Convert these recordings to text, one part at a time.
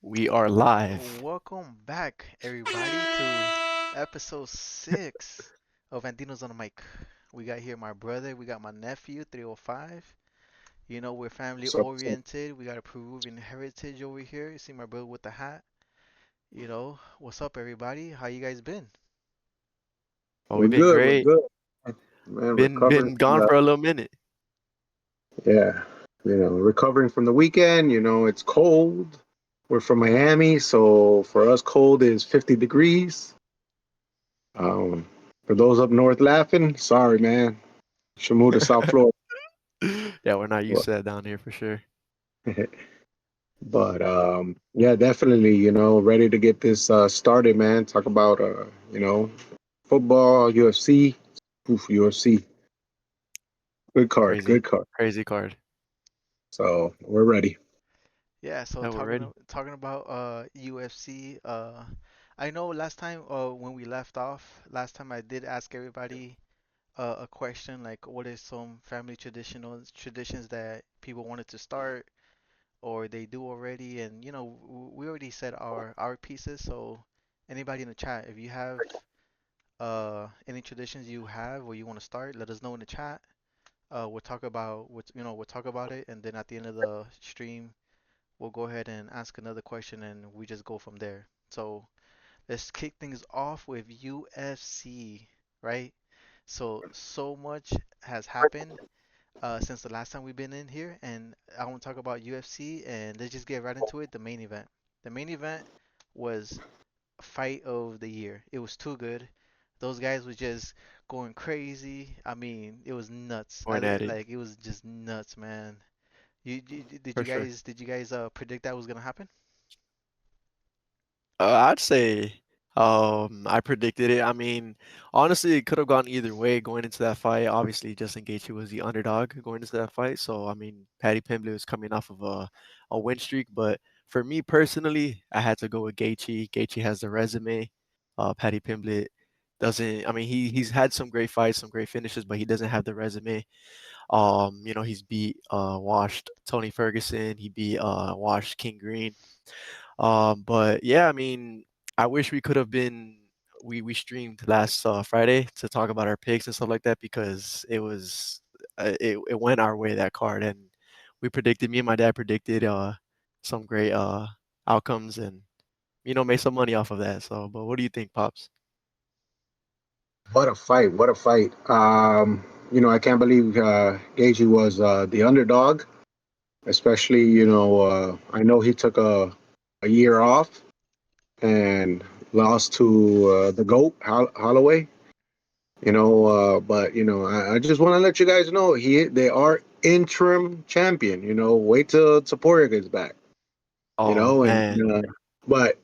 We are live. Welcome back, everybody, to episode 6 of Andino's on the mic. We got here my brother, we got my nephew, 305. You know, we're family So oriented. We got a Peruvian heritage over here. You see my brother with the hat. What's up, everybody? How you guys been? Oh, we're we've been good. We're great. good. Man, Been recovering been from gone for a little minute. yeah, recovering from the weekend. It's cold. We're from Miami, so for us, cold is 50 degrees. Um, for those up north laughing, sorry, man. Should move to South Florida. Yeah, we're not used to that down here for sure. But yeah, definitely. Ready to get this started, man. Talk about football, UFC. Oof, UFC. Good card. Crazy, Good card. crazy card. So we're ready. Yeah, so Yeah, we're ready. talking about UFC. I know last time when we left off, last time I did ask everybody a question like what is some family traditions that people wanted to start or they do already, and we already said our pieces. So anybody in the chat, if you have any traditions you have or you want to start, let us know in the chat. We'll talk about it, and then at the end of the stream, we'll go ahead and ask another question, and we just go from there. So let's kick things off with UFC, right? So much has happened since the last time we've been in here, and I want to talk about UFC, and let's just get right into it. The main event. The main event was fight of the year. It was too good. Those guys were just going crazy. I mean, it was nuts. Going at it Like it was just nuts, man. Did for you sure. guys predict that was gonna happen? I'd say I predicted it. I mean, honestly, it could have gone either way going into that fight. Obviously, Justin Gaethje was the underdog going into that fight. So, I mean, Paddy Pimblett was coming off of a win streak. But for me personally, I had to go with Gaethje. Gaethje has the resume. Paddy Pimblett doesn't. I mean, he's had some great fights, some great finishes, but he doesn't have the resume. He's beat washed Tony Ferguson. He beat washed King Green. But yeah, I mean, I wish we could have been we streamed last Friday to talk about our picks and stuff like that because it went our way that card and we predicted me and my dad predicted some great outcomes and made some money off of that. So, but what do you think, Pops? What a fight! What a fight! I can't believe Gaethje was the underdog. Especially, I know he took a year off and lost to the GOAT Holloway. But I just want to let you guys know they are interim champion. Wait till Taporia gets back. Oh And man, but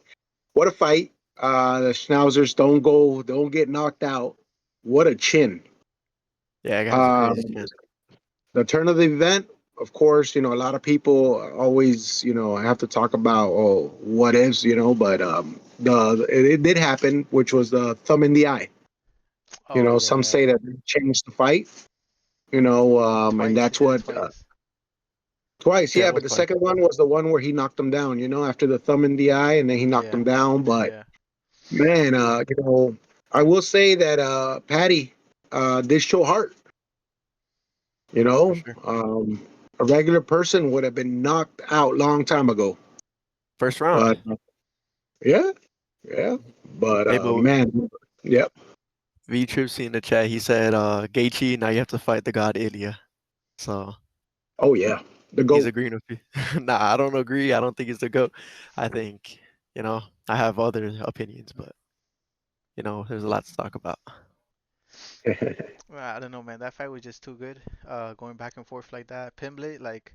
what a fight! The Schnauzers don't get knocked out. What a chin! yeah, that guy's a Um, crazy chin the turn of the event, of course, a lot of people always, have to talk about what ifs, but it did happen, which was the thumb in the eye. Oh Some yeah, say that they changed the fight, and twice. He that's did it what twice. twice, yeah, yeah. But both the twice. second one was the one where he knocked him down, after the thumb in the eye, and then he knocked Yeah, him down. But yeah. man, I will say that Patty did show heart. You For know, sure. um, a regular person would have been knocked out long time ago. First round. But yeah, yeah. But Hey, but man, yep. V Tripsy in the chat, he said, Gaethje, now you have to fight the god Ilya. So Oh yeah, the he's goat. agreeing with you. Nah, I don't agree. I don't think it's the GOAT. I think, I have other opinions, but there's a lot to talk about. Well, I don't know, man. That fight was just too good. Going back and forth like that. Pimblett, like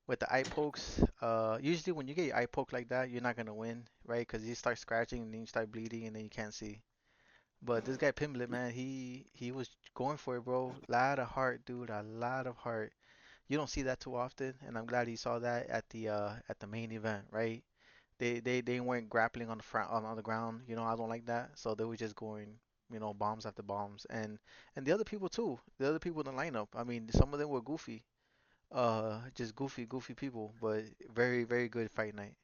with the eye pokes. Usually when you get your eye poked like that, you're not gonna win, right? Because you start scratching and then you start bleeding and then you can't see. But this guy Pimblett, man, he was going for it, bro. Lot of heart, dude. A lot of heart. You don't see that too often, and I'm glad he saw that at the main event, right? They weren't grappling on the front on the ground. I don't like that. So they were just going, bombs after bombs, and the other people too. The other people in the lineup. I mean, some of them were goofy, just goofy people, but very very good fight night.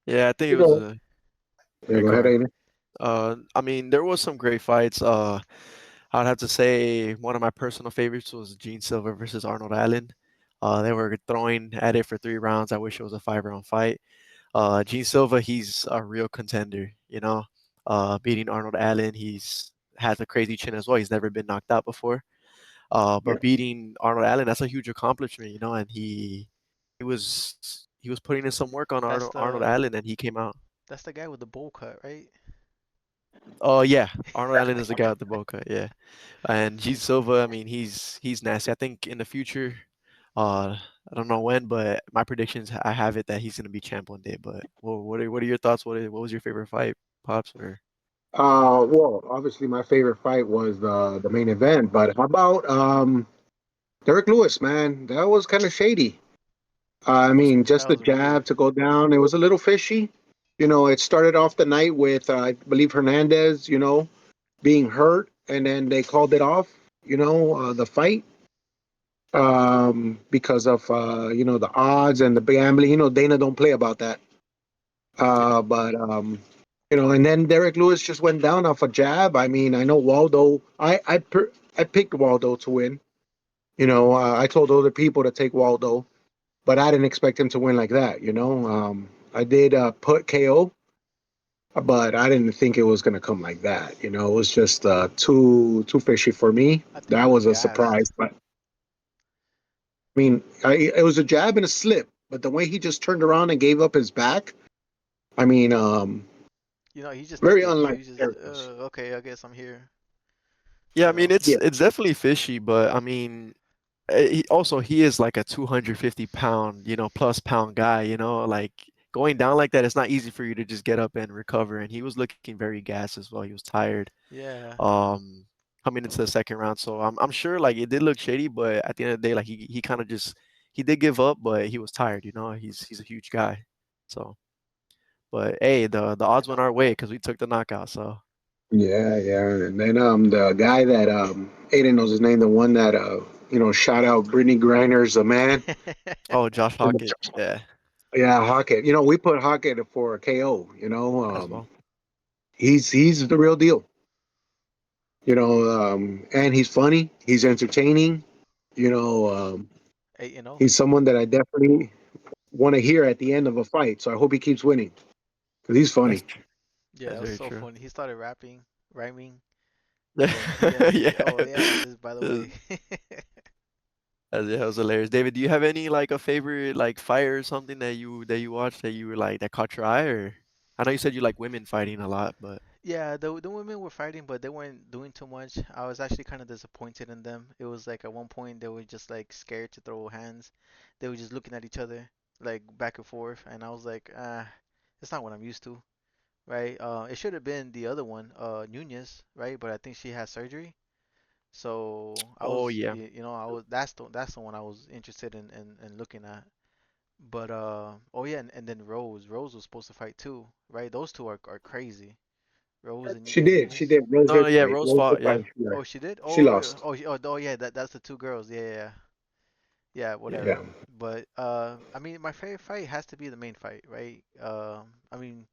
Yeah, I think it You was know. a Yeah, great go ahead, card. Aiden. I mean, there was some great fights. I'd have to say one of my personal favorites was Gene Silver versus Arnold Allen. They were throwing at it for 3 rounds. I wish it was a 5 round fight. Gene Silva, he's a real contender, you know. Beating Arnold Allen, he's has a crazy chin as well. He's never been knocked out before. Yeah. But beating Arnold Allen, that's a huge accomplishment, you know. And he was putting in some work on That's Arnold the Allen, and he came out. that's the guy with the bowl cut, right? Oh yeah, Arnold Allen is the guy with the bowl cut. Yeah. And G Silva, I mean, he's nasty. I think in the future, I don't know when, but my predictions, I have it that he's gonna be champ one day. But what are your thoughts? What was your favorite fight, pops? Or Well, obviously my favorite fight was the main event, but how about Derek Lewis, man? That was kind of shady. I mean, That just the was weird. jab to go down, it was a little fishy. You know, it started off the night with I believe Hernandez, being hurt, and then they called it off. The fight because of the odds and the gambling. Dana don't play about that. Yeah. But and then Derek Lewis just went down off a jab. I mean, I know Waldo. I picked Waldo to win. I told other people to take Waldo, but I didn't expect him to win like that. I did put KO, but I didn't think it was gonna come like that. It was just too fishy for me. I think That he was was a gassed. surprise, but I mean, it was a jab and a slip, but the way he just turned around and gave up his back, I mean, He just took very it. unlike He just Derek Lewis. okay, I guess I'm here. yeah, I You mean, know. it's definitely fishy, but I mean, he is like a 250 pound, plus pound guy, like going down like that, it's not easy for you to just get up and recover. And he was looking very gassed as well. He was tired. Yeah. Um, Coming into the second round, so I'm sure like it did look shady, but at the end of the day, like he kind of just he did give up, but he was tired. He's a huge guy, so. But hey, the odds went our way because we took the knockout. So Yeah, yeah. And then the guy that Aiden knows his name, the one that shot out Brittany Griner's a man. oh, Josh Hockett, yeah, Yeah, Hockett. We put Hockett for a KO. as well. He's the real deal. And he's funny. He's entertaining. You know, um, 8-0. he's someone that I definitely want to hear at the end of a fight. So I hope he keeps winning because he's That's funny. true. Yeah, That's it was very so true. funny. He started rhyming, Yeah, and then yeah, oh yeah. yeah, just by the Uh, way. yeah, it was hilarious. David, do you have any like a favorite like fight or something that you watched that you were like that caught your eye? Or I know you said you like women fighting a lot, but Yeah, the women were fighting, but they weren't doing too much. I was actually kind of disappointed in them. It was like at one point they were just like scared to throw hands. They were just looking at each other like back and forth, and I was like, it's not what I'm used to, right? It should have been the other one, Nunez, right? But I think she had surgery. So I oh was, yeah, I was that's the one I was interested in looking at. But oh yeah, and then Rose was supposed to fight too, right? Those two are crazy. Rose and She and did. She Nunez. did. Rose no, no, did yeah, fight. Rose Rose did fought, fight. yeah, Oh, she did? She lost. Oh yeah, that's the two girls. Yeah, yeah, yeah, yeah, Yeah. whatever. But I mean, my favorite fight has to be the main fight, right? I mean,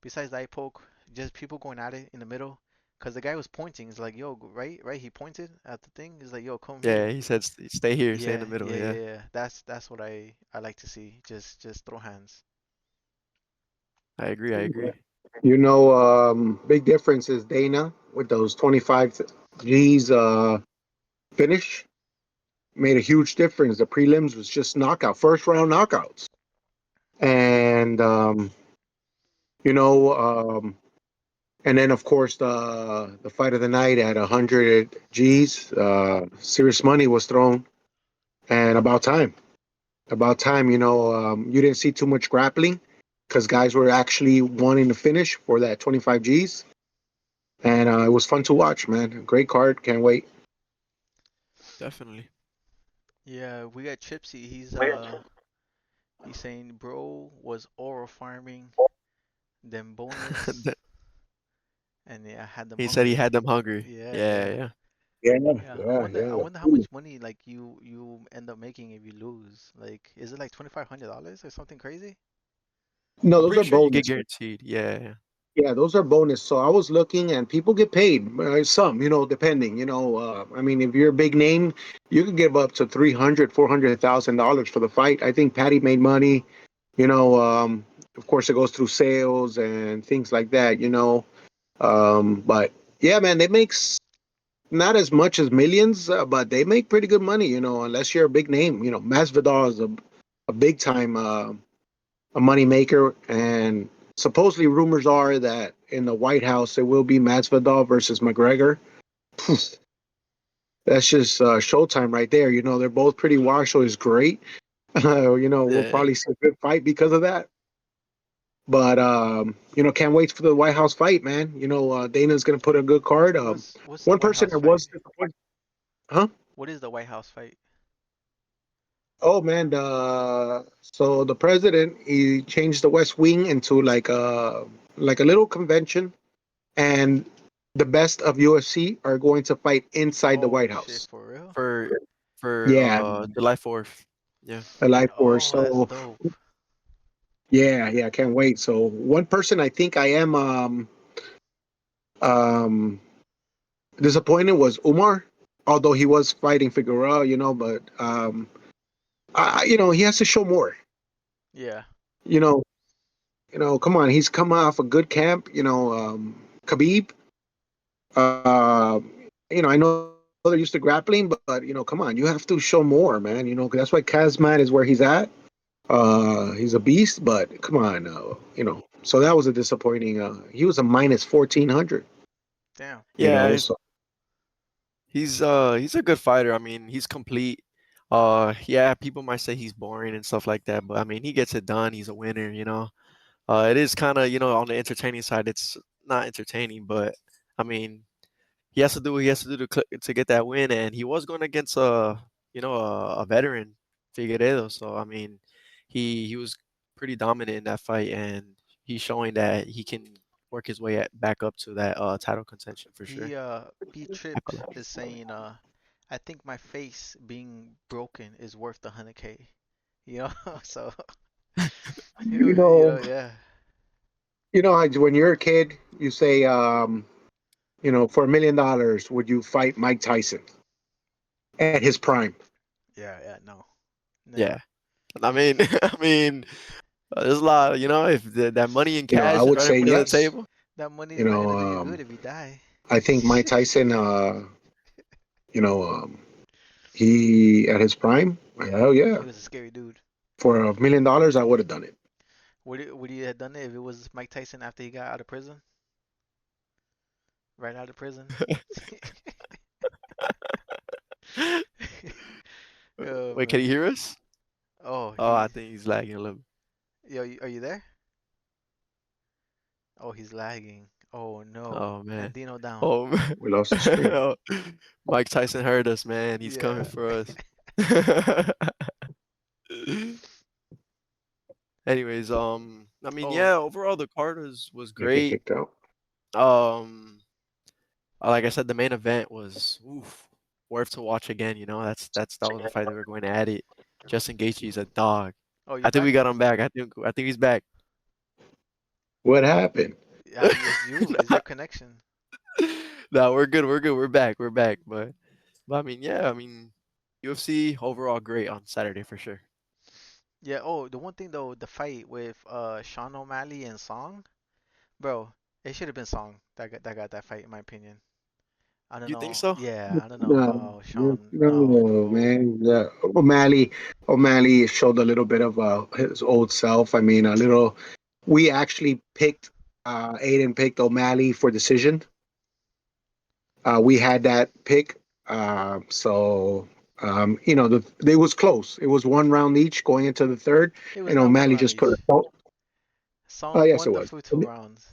besides the eye poke, just people going at it in the middle. Cause the guy was pointing. It's like, yo, right, right. He pointed at the thing. He's like, yo, come yeah. here. He said, Stay here, stay in Yeah, the middle." yeah, Yeah, yeah, yeah. That's what I like to see. Just throw hands. I agree. I agree. Big difference is Dana with those 25 G's finish made a huge difference. The prelims was just knockout, first round knockouts. And, you know, um, and then of course the fight of the night at 100 G's, serious money was thrown, and about time. You didn't see too much grappling because guys were actually wanting to finish for that 25 G's, and it was fun to watch, man. Great card, can't wait. Definitely. Yeah, we got Chipsy. He's saying bro was oral farming, then boneless, and yeah, had them He said he hungry. had them hungry. Yeah, Yeah, yeah. yeah. Yeah, Yeah, I yeah, wonder. yeah. I wonder how much money like you end up making if you lose. Like, is it like $2,500 or something crazy? No, I'm those pretty are sure you get bonus. guaranteed. Yeah. Yeah, those are bonus. So I was looking, and people get paid. Some, depending. I mean, if you're a big name, you could give up to 300, $400,000 for the fight. I think Patty made money. You know, of course, it goes through sales and things like that. But yeah, man, they make not as much as millions, but they make pretty good money. Unless you're a big name. Masvidal is a big time. A moneymaker. And supposedly, rumors are that in the White House, it will be Masvidal versus McGregor. That's just showtime right there. They're both pretty washed, so it's great. We'll Yeah. probably see a good fight because of that. But can't wait for the White House fight, man. Dana's gonna put a good card. What's the One White person House that fight? was disappointed, huh? What is the White House fight? Oh man, so the president he changed the West Wing into like a little convention, and the best of UFC are going to fight inside the Oh White shit, House. for real? For Yeah, July 4th. Yeah. a live force. Oh, that's So dope. yeah, yeah, can't wait. So one person I think I am um disappointed was Umar, although he was fighting Figueroa, but he has to show more. Yeah. You know, come on, he's come off a good camp. Khabib. Uh, I know they're used to grappling, but come on, you have to show more, man. 'Cause that's why Kazmat is where he's at. He's a beast, but come on, So that was a disappointing. He was a minus 1400. Damn. Yeah, So he's a good fighter. I mean, he's complete. Yeah, people might say he's boring and stuff like that, but I mean, he gets it done. He's a winner. It is kind of, on the entertaining side, it's not entertaining, but I mean, he has to do what he has to do to get that win, and he was going against a veteran, Figueiredo. So I mean, he was pretty dominant in that fight, and he's showing that he can work his way back up to that title contention for sure. B Trips is saying I think my face being broken is worth the 100K. You know, so you know, yeah. when you're a kid, you say, for $1 million, would you fight Mike Tyson at his prime? Yeah, yeah, no. Yeah, Never. I mean, I mean, there's a lot. If that money in I cash is would right in say front of the yes. table. That money You is not know, gonna do you good if you die. I think Mike Tyson, you know, um, he at his prime, hell yeah. He was a scary dude. For $1 million, I would have done it. Would you have done it if it was Mike Tyson after he got out of prison? Right out of prison? Oh Wait, can you man. hear us? Oh, Oh, I think he's lagging a little. yo, are you there? Oh, he's lagging. Oh no. Oh man. Andino down. Oh, man. We lost the stream. Mike Tyson heard us, man. He's coming Yeah. for us. Anyways, I mean, Oh, yeah, overall the card was They get great. kicked out. Um, like I said, the main event was worth to watch again. That was the fight that we're going to add it. Justin Gaethje's a dog. oh, you're I think we back? got him back. I think he's back. What happened? Yeah, it's you. It's your connection. No, we're good. We're good. We're back. We're back. But I mean, yeah, I mean, UFC overall great on Saturday for sure. Yeah, oh, the one thing though, the fight with Sean O'Malley and Song, bro, it should have been Song that got that fight in my opinion. I don't You think know. so? Yeah, I don't know No, how Sean. Oh no, no. man. O'Malley showed a little bit of his old self. I mean, a little. We actually picked. Aiden picked O'Malley for decision. We had that pick. It was close. It was one round each going into the third, It was and not one O'Malley round just put a. each. Oh, Song yes, it won the was. full 2 rounds.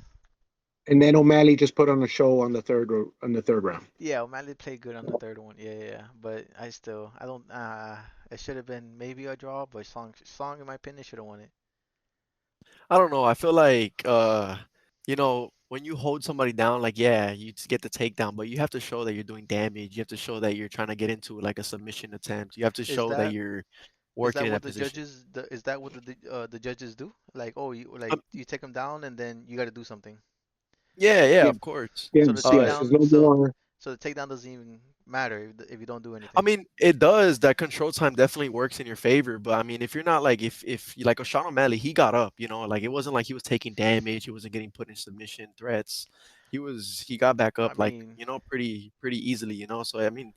And then O'Malley just put on a show on the third round. Yeah, O'Malley played good on the third one. Yeah, yeah, yeah. But I don't. It should have been maybe a draw, but Song in my opinion should have won it. I don't know. I feel like when you hold somebody down, like yeah, you just get the takedown, but you have to show that you're doing damage. You have to show that you're trying to get into like a submission attempt. You have to Is show that that you're Is working that in what that the position. judges is that what the judges do? Like, oh, Um, you take them down and then you got to do something. yeah, yeah, Yeah, of course. So the yes, yes. There's takedown, no more. so the takedown doesn't even matter if you don't do I anything. mean, it does. That control time definitely works in your favor. But I mean, if you're not like, if you like Sean O'Malley, he got up. Like it wasn't like he was taking damage. He wasn't getting put in submission threats. He got back I up like mean, pretty easily. So I mean,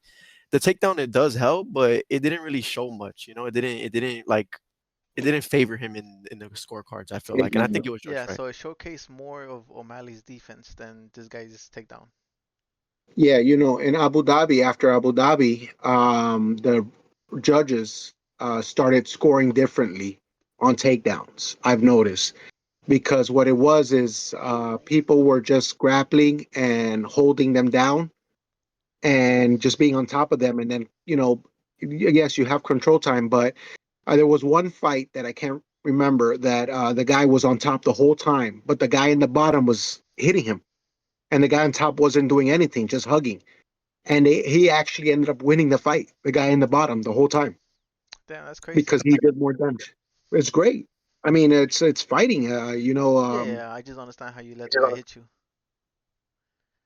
the takedown it does help, but it didn't really show much. It didn't favor him in the scorecards. I feel like, and I think it was yeah. judged right. So it showcased more of O'Malley's defense than this guy's takedown. Yeah, in Abu Dhabi, after Abu Dhabi, the judges started scoring differently on takedowns. I've noticed because what it was is people were just grappling and holding them down and just being on top of them, and then yes, you have control time, but there was one fight that I can't remember that the guy was on top the whole time, but the guy in the bottom was hitting him, and the guy on top wasn't doing anything, just hugging. And he actually ended up winning the fight, the guy in the bottom, the whole time, Damn, that's crazy. because he did more damage. It's great. I mean, it's fighting. Yeah, yeah. I just understand how you let the guy I hit you.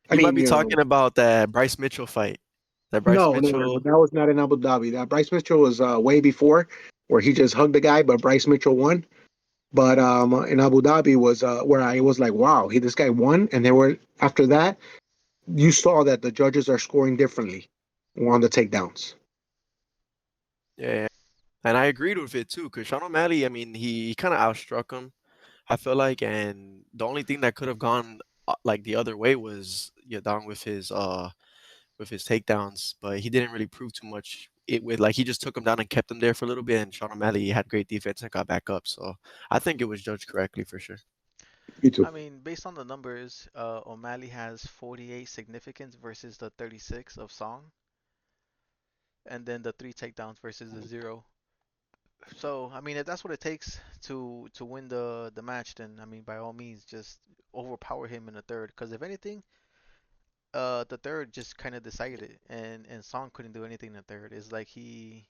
You might mean, be talking about that Bryce Mitchell fight. That Bryce no, Mitchell. that was not in Abu Dhabi. That Bryce Mitchell was way before, where he just hugged the guy, but Bryce Mitchell won. But in Abu Dhabi was where I was like, wow, this guy won, and they were after that. You saw that the judges are scoring differently on the takedowns. Yeah, and I agreed with it too, because Sean O'Malley, I mean, he kind of outstruck him, I feel like, and the only thing that could have gone like the other way was down with his takedowns, but he didn't really prove too much. It with like he just took him down and kept him there for a little bit, and Sean O'Malley had great defense and got back up. So I think it was judged correctly for sure. Me too. I mean, based on the numbers, O'Malley has 48 significance versus the 36 of Song, and then the three takedowns versus the zero. So, I mean, if that's what it takes to win the match, then I mean, by all means, just overpower him in the third. Because if anything, the third just kind of decided it, and Song couldn't do anything in the third. It's like he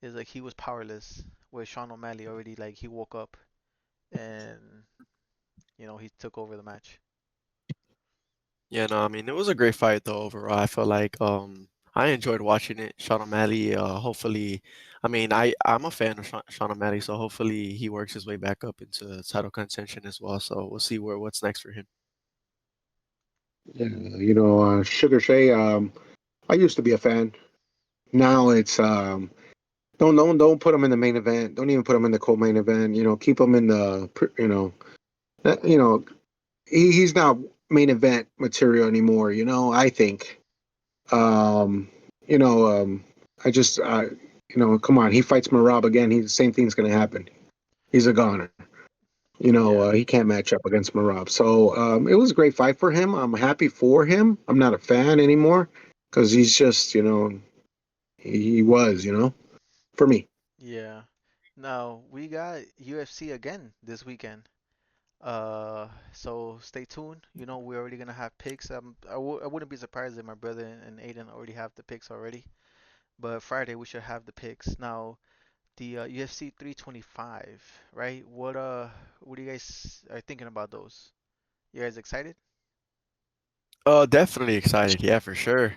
was powerless. Where Sean O'Malley already like he woke up and he took over the match. Yeah, no, I mean it was a great fight though overall. I feel like I enjoyed watching it. Sean O'Malley, hopefully, I mean I'm a fan of Sean O'Malley, so hopefully he works his way back up into title contention as well. So we'll see what's next for him. Yeah, Sugar Shay. I used to be a fan. Now it's don't put him in the main event. Don't even put him in the co-main event. Keep him in the that, he's not main event material anymore. I think. Um, you know, I just come on. He fights Marab again. The same thing's gonna happen. He's a goner. Yeah, He can't match up against Marab. So it was a great fight for him. I'm happy for him. I'm not a fan anymore because he's just, he was, for me. yeah. Now we got UFC again this weekend. So stay tuned. We're already gonna have picks. I wouldn't be surprised if my brother and Aiden already have the picks already. But Friday we should have the picks. Now the UFC 325, right? What do you guys are thinking about those? You guys excited? Definitely excited. Yeah, for sure.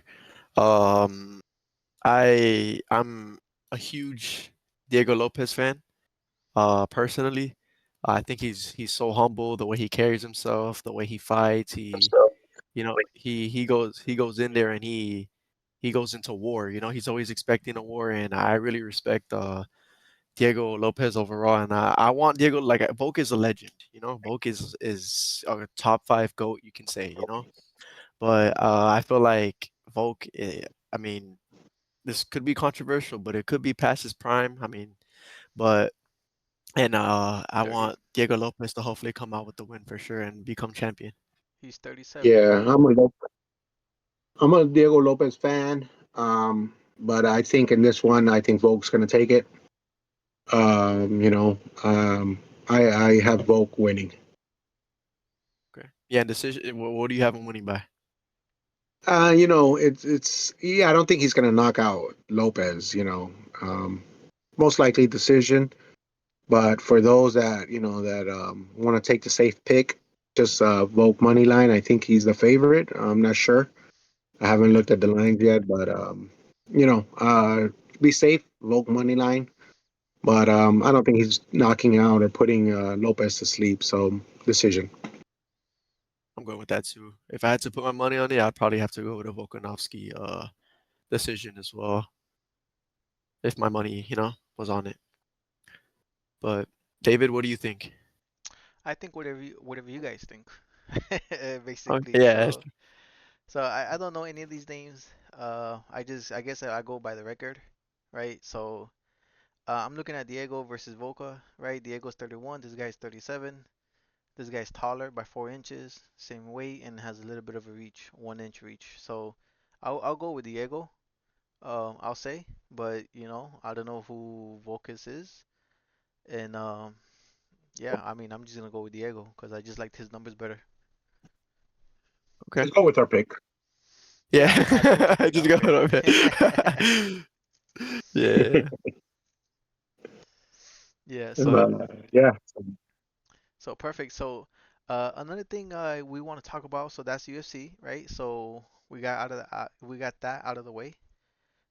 Um, I'm a huge Diego Lopez fan. Personally, I think he's so humble, the way he carries himself, the way he fights. He goes in there and he goes into war. He's always expecting a war, and I really respect Diego Lopez overall. And I want Diego like Volk is a legend. Volk is a top five goat, you can say. But I feel like Volk. I mean, this could be controversial, but it could be past his prime. I mean, but and I Thirty. want Diego Lopez to hopefully come out with the win for sure and become champion. He's 37, Yeah, right? I'm a Diego Lopez fan. But I think in this one, I think Volk's going to take it. Um, you know, um, I have Volk winning. Okay. Yeah, and decision. What do you have him winning by? It's yeah. I don't think he's going to knock out Lopez. Um, most likely decision. But for those that that want to take the safe pick, just vote money line. I think he's the favorite. I'm not sure. I haven't Okay. looked at the lines yet, but you know, be safe. Vote money line. But I don't think he's knocking out or putting Lopez to sleep. So decision. I'm going with that too. If I had to put my money on it, I'd probably have to go with a Volkanovski decision as well. If my money, was on it. But David, what do you think? I think whatever you guys think, Oh, basically. yeah. So I don't know any of these names. I guess I go by the record, right? So I'm looking at Diego versus Volka, right? Diego's 31. This guy's 37. This guy's taller by 4 inches, same weight, and has a little bit of a reach, 1 inch reach. So I'll go with Diego. I'll say, but I don't know who Volkas is, and yeah, I mean I'm just gonna go with Diego because I just liked his numbers better. Okay. Let's go with our pick. Yeah. Yeah, I go with your I pick. just I'm got it okay. up it. Yeah. Yeah, But Yeah. so perfect. So another thing we want to talk about, so that's UFC, right? So we got that out of the way.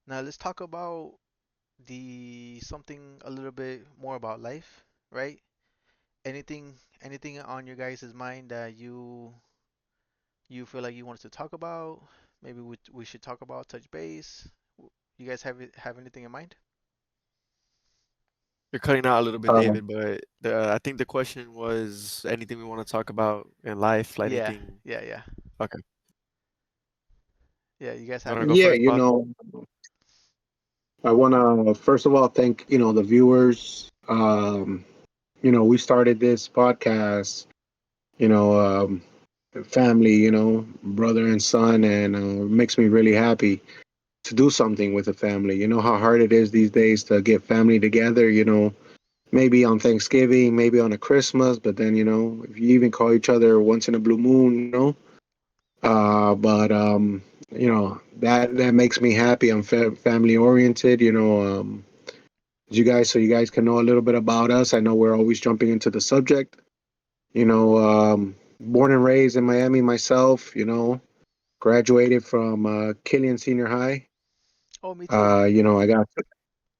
Now let's talk about the something a little bit more about life, right? Anything on your guys' mind that you feel like you want us to talk about? Maybe we should talk about touch base. You guys have anything in mind? you're cutting out a little bit, Um, David, but I think the question was anything we want to talk about in life, like Yeah, anything. yeah, yeah. Okay. Yeah, you guys You have want to go yeah, anything? first, boss? I want to first of all thank the viewers. We started this podcast. You know, family. Brother and son, and it makes me really happy to do something with a family. You know how hard it is these days to get family together. Maybe on Thanksgiving, maybe on a Christmas, but then if you even call each other once in a blue moon. But that makes me happy. I'm family oriented. You guys can know a little bit about us. I know we're always jumping into the subject. Born and raised in Miami myself. Graduated from Killian Senior High. Oh, me too. I got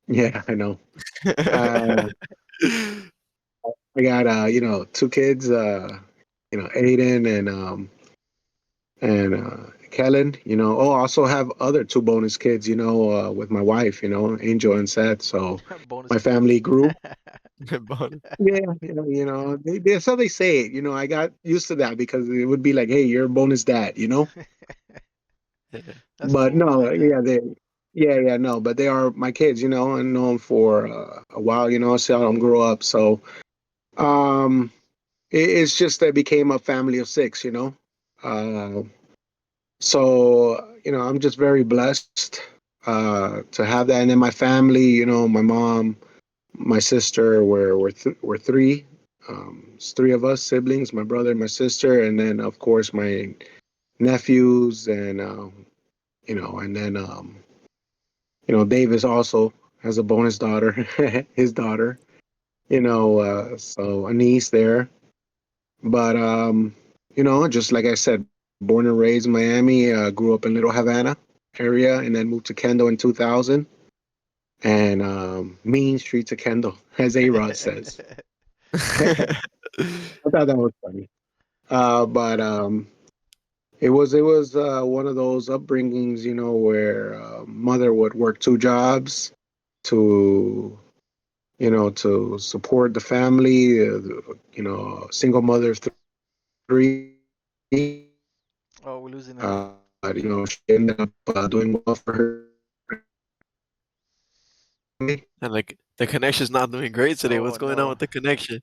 yeah, I know. Uh, I got two kids. Aiden and Kellen. I also have other two bonus kids. With my wife. Angel and Seth. So Bonus my kids. family grew. Bonus. Yeah, so they say it. I got used to that because it would be like, "Hey, you're a bonus dad." Yeah. That's But cool. I no, like that. yeah, no, but they are my kids. I know them for a while. I saw them grow up. So, um, it's just they became a family of six. Uh, so I'm just very blessed to have that, and then my family. My mom, my sister. We're three. It's three of us siblings, my brother, my sister, and then of course my nephews, and and then Davis also has a bonus daughter, his daughter. So a niece there. But just like I said, born and raised in Miami. Grew up in Little Havana area, and then moved to Kendall in 2000. And mean streets of Kendall, as A Rod says. I thought that was funny. But it was one of those upbringings, where mother would work two jobs to to support the family. Single mother of three. Oh, we're losing him. She ended up doing well for family. And like the connection's not doing great today. Oh What's going on no. with the connection?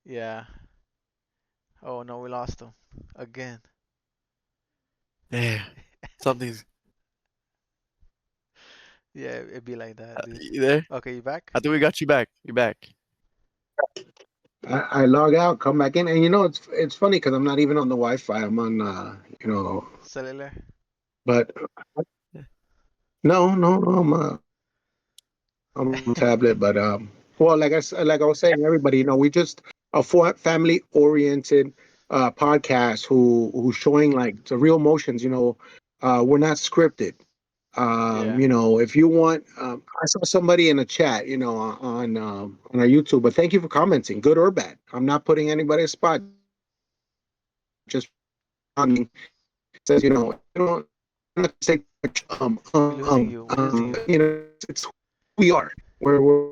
Yeah. Oh no, we lost him again. Yeah. Something's Yeah, it'd be like that, dude. you there? Okay, you back? I think we got you back. You're back. I log out, come back in, and it's funny because I'm not even on the Wi-Fi. I'm on Cellular. but Yeah. no, no, no. I'm on tablet, but well, like I was saying, everybody, we just a family oriented podcast who's showing like the real emotions. We're not scripted. Yeah. If you want, I saw somebody in the chat, on our YouTube, but thank you for commenting, good or bad. I'm not putting anybody on spot. Just says, you don't I'm not say much, We're losing you. We're losing you. it's who we are. We're We're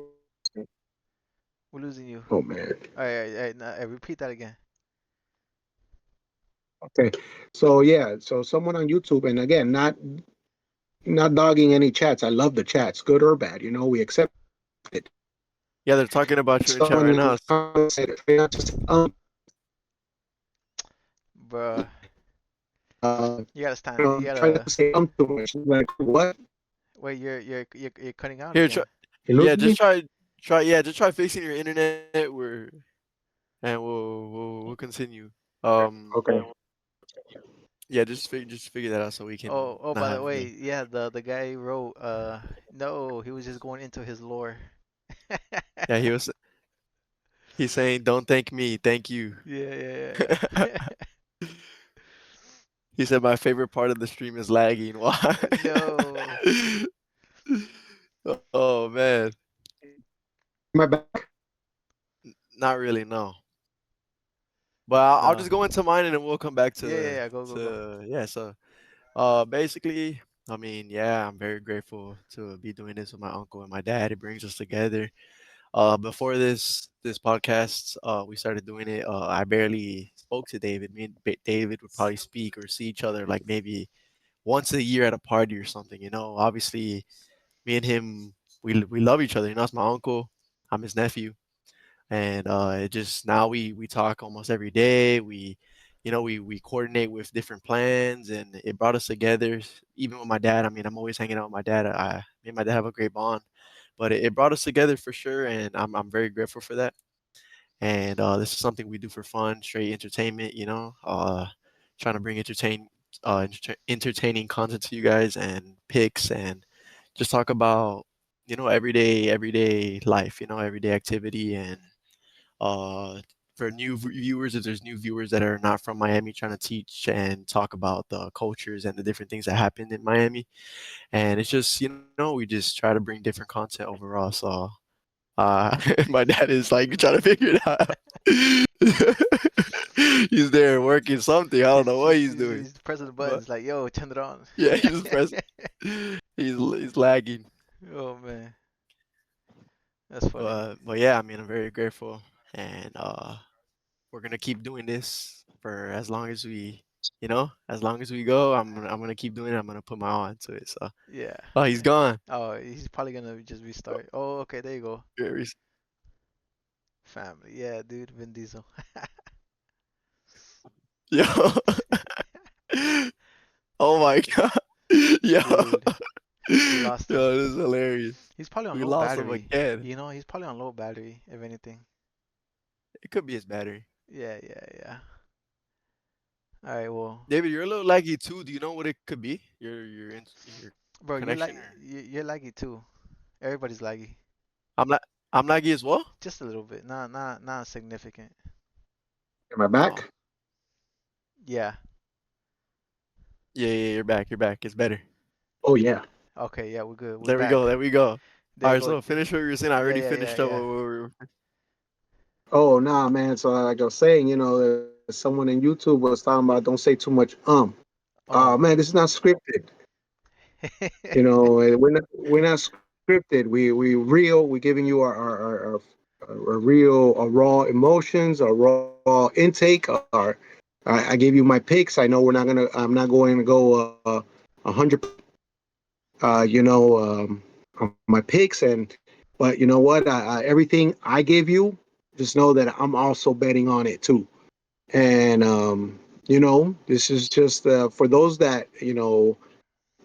losing you. oh man. All right, now, repeat that again. Okay. So yeah, so someone on YouTube, and again, not dogging any chats. I love the chats, good or bad. We accept it. Yeah, they're talking about you in chat Someone right in now. the comments said, try not to say Bruh. You gotta stand. You try not gotta. to say too much. Like what? Wait, you're cutting out Here, try, again. You yeah, losing just me? try fixing your internet. And we'll continue. Um, Okay. yeah, just figure that out so we can Oh, not by the have way, the. yeah, the guy wrote, no, he was just going into his lore. Yeah, he's saying don't thank me, thank you. Yeah, yeah, yeah. He said my favorite part of the stream is lagging. Why? No. Oh man, Am I back? not really, no. But I'll No. just go into mine and then we'll come back Yeah, yeah, yeah. Go, go, go. yeah. So basically, I mean, yeah, I'm very grateful to be doing this with my uncle and my dad. It brings us together. Before this podcast, we started doing it. I barely spoke to David. Me and David would probably speak or see each other like maybe once a year at a party or something. Obviously, me and him, we love each other. It's my uncle. I'm his nephew, and it just now we talk almost every day. We coordinate with different plans, and it brought us together. Even with my dad, I mean, I'm always hanging out with my dad. Me and my dad have a great bond, but it brought us together for sure, and I'm very grateful for that. And this is something we do for fun, straight entertainment. Trying to bring entertaining content to you guys and picks and just talk about everyday life, everyday activity and uh, for new viewers, if there's new viewers that are not from Miami, trying to teach and talk about the cultures and the different things that happen in Miami. And it's just, we just try to bring different content overall. So my dad is like trying to figure it out. He's there working something. I don't know what he's doing, He's pressing the but buttons like, yo, turn it on. yeah, he's pressing. He's lagging. Oh man, that's funny. But yeah, I mean, I'm very grateful, and we're gonna keep doing this for as long as we go. I'm gonna keep doing it. I'm gonna put my all into it. So, Yeah. oh, he's gone. Oh, he's probably gonna just restart. Oh, okay, there you go. Very Family. Yeah, dude, Vin Diesel. Yo, oh my god, yo, Dude, we lost him. yo, this is hilarious. He's probably on We low lost him battery. again. He's probably on low battery, if anything. It could be his battery. Yeah, yeah, yeah. All right, well, David, you're a little laggy too. Do you know what it could be? Your bro, connection or you're laggy too. Everybody's laggy. I'm not I'm laggy as well. Just a little bit. Not significant. Am I Oh, back? Yeah. yeah, you're back. You're back. It's better. Oh yeah. Okay, yeah, we're good. We're There we go. back. There we go. There All you right, go. so finish what you were saying. I Yeah, already yeah, yeah, finished up. yeah. Oh nah, man. So like I was saying, someone in YouTube was talking about don't say too much. Man, this is not scripted. We're not scripted. We real. We're giving you our real, raw emotions, our raw intake. I gave you my picks. I know I'm not going to go 100. On my picks, but you know what? Everything I give you, just know that I'm also betting on it too. And this is just for those that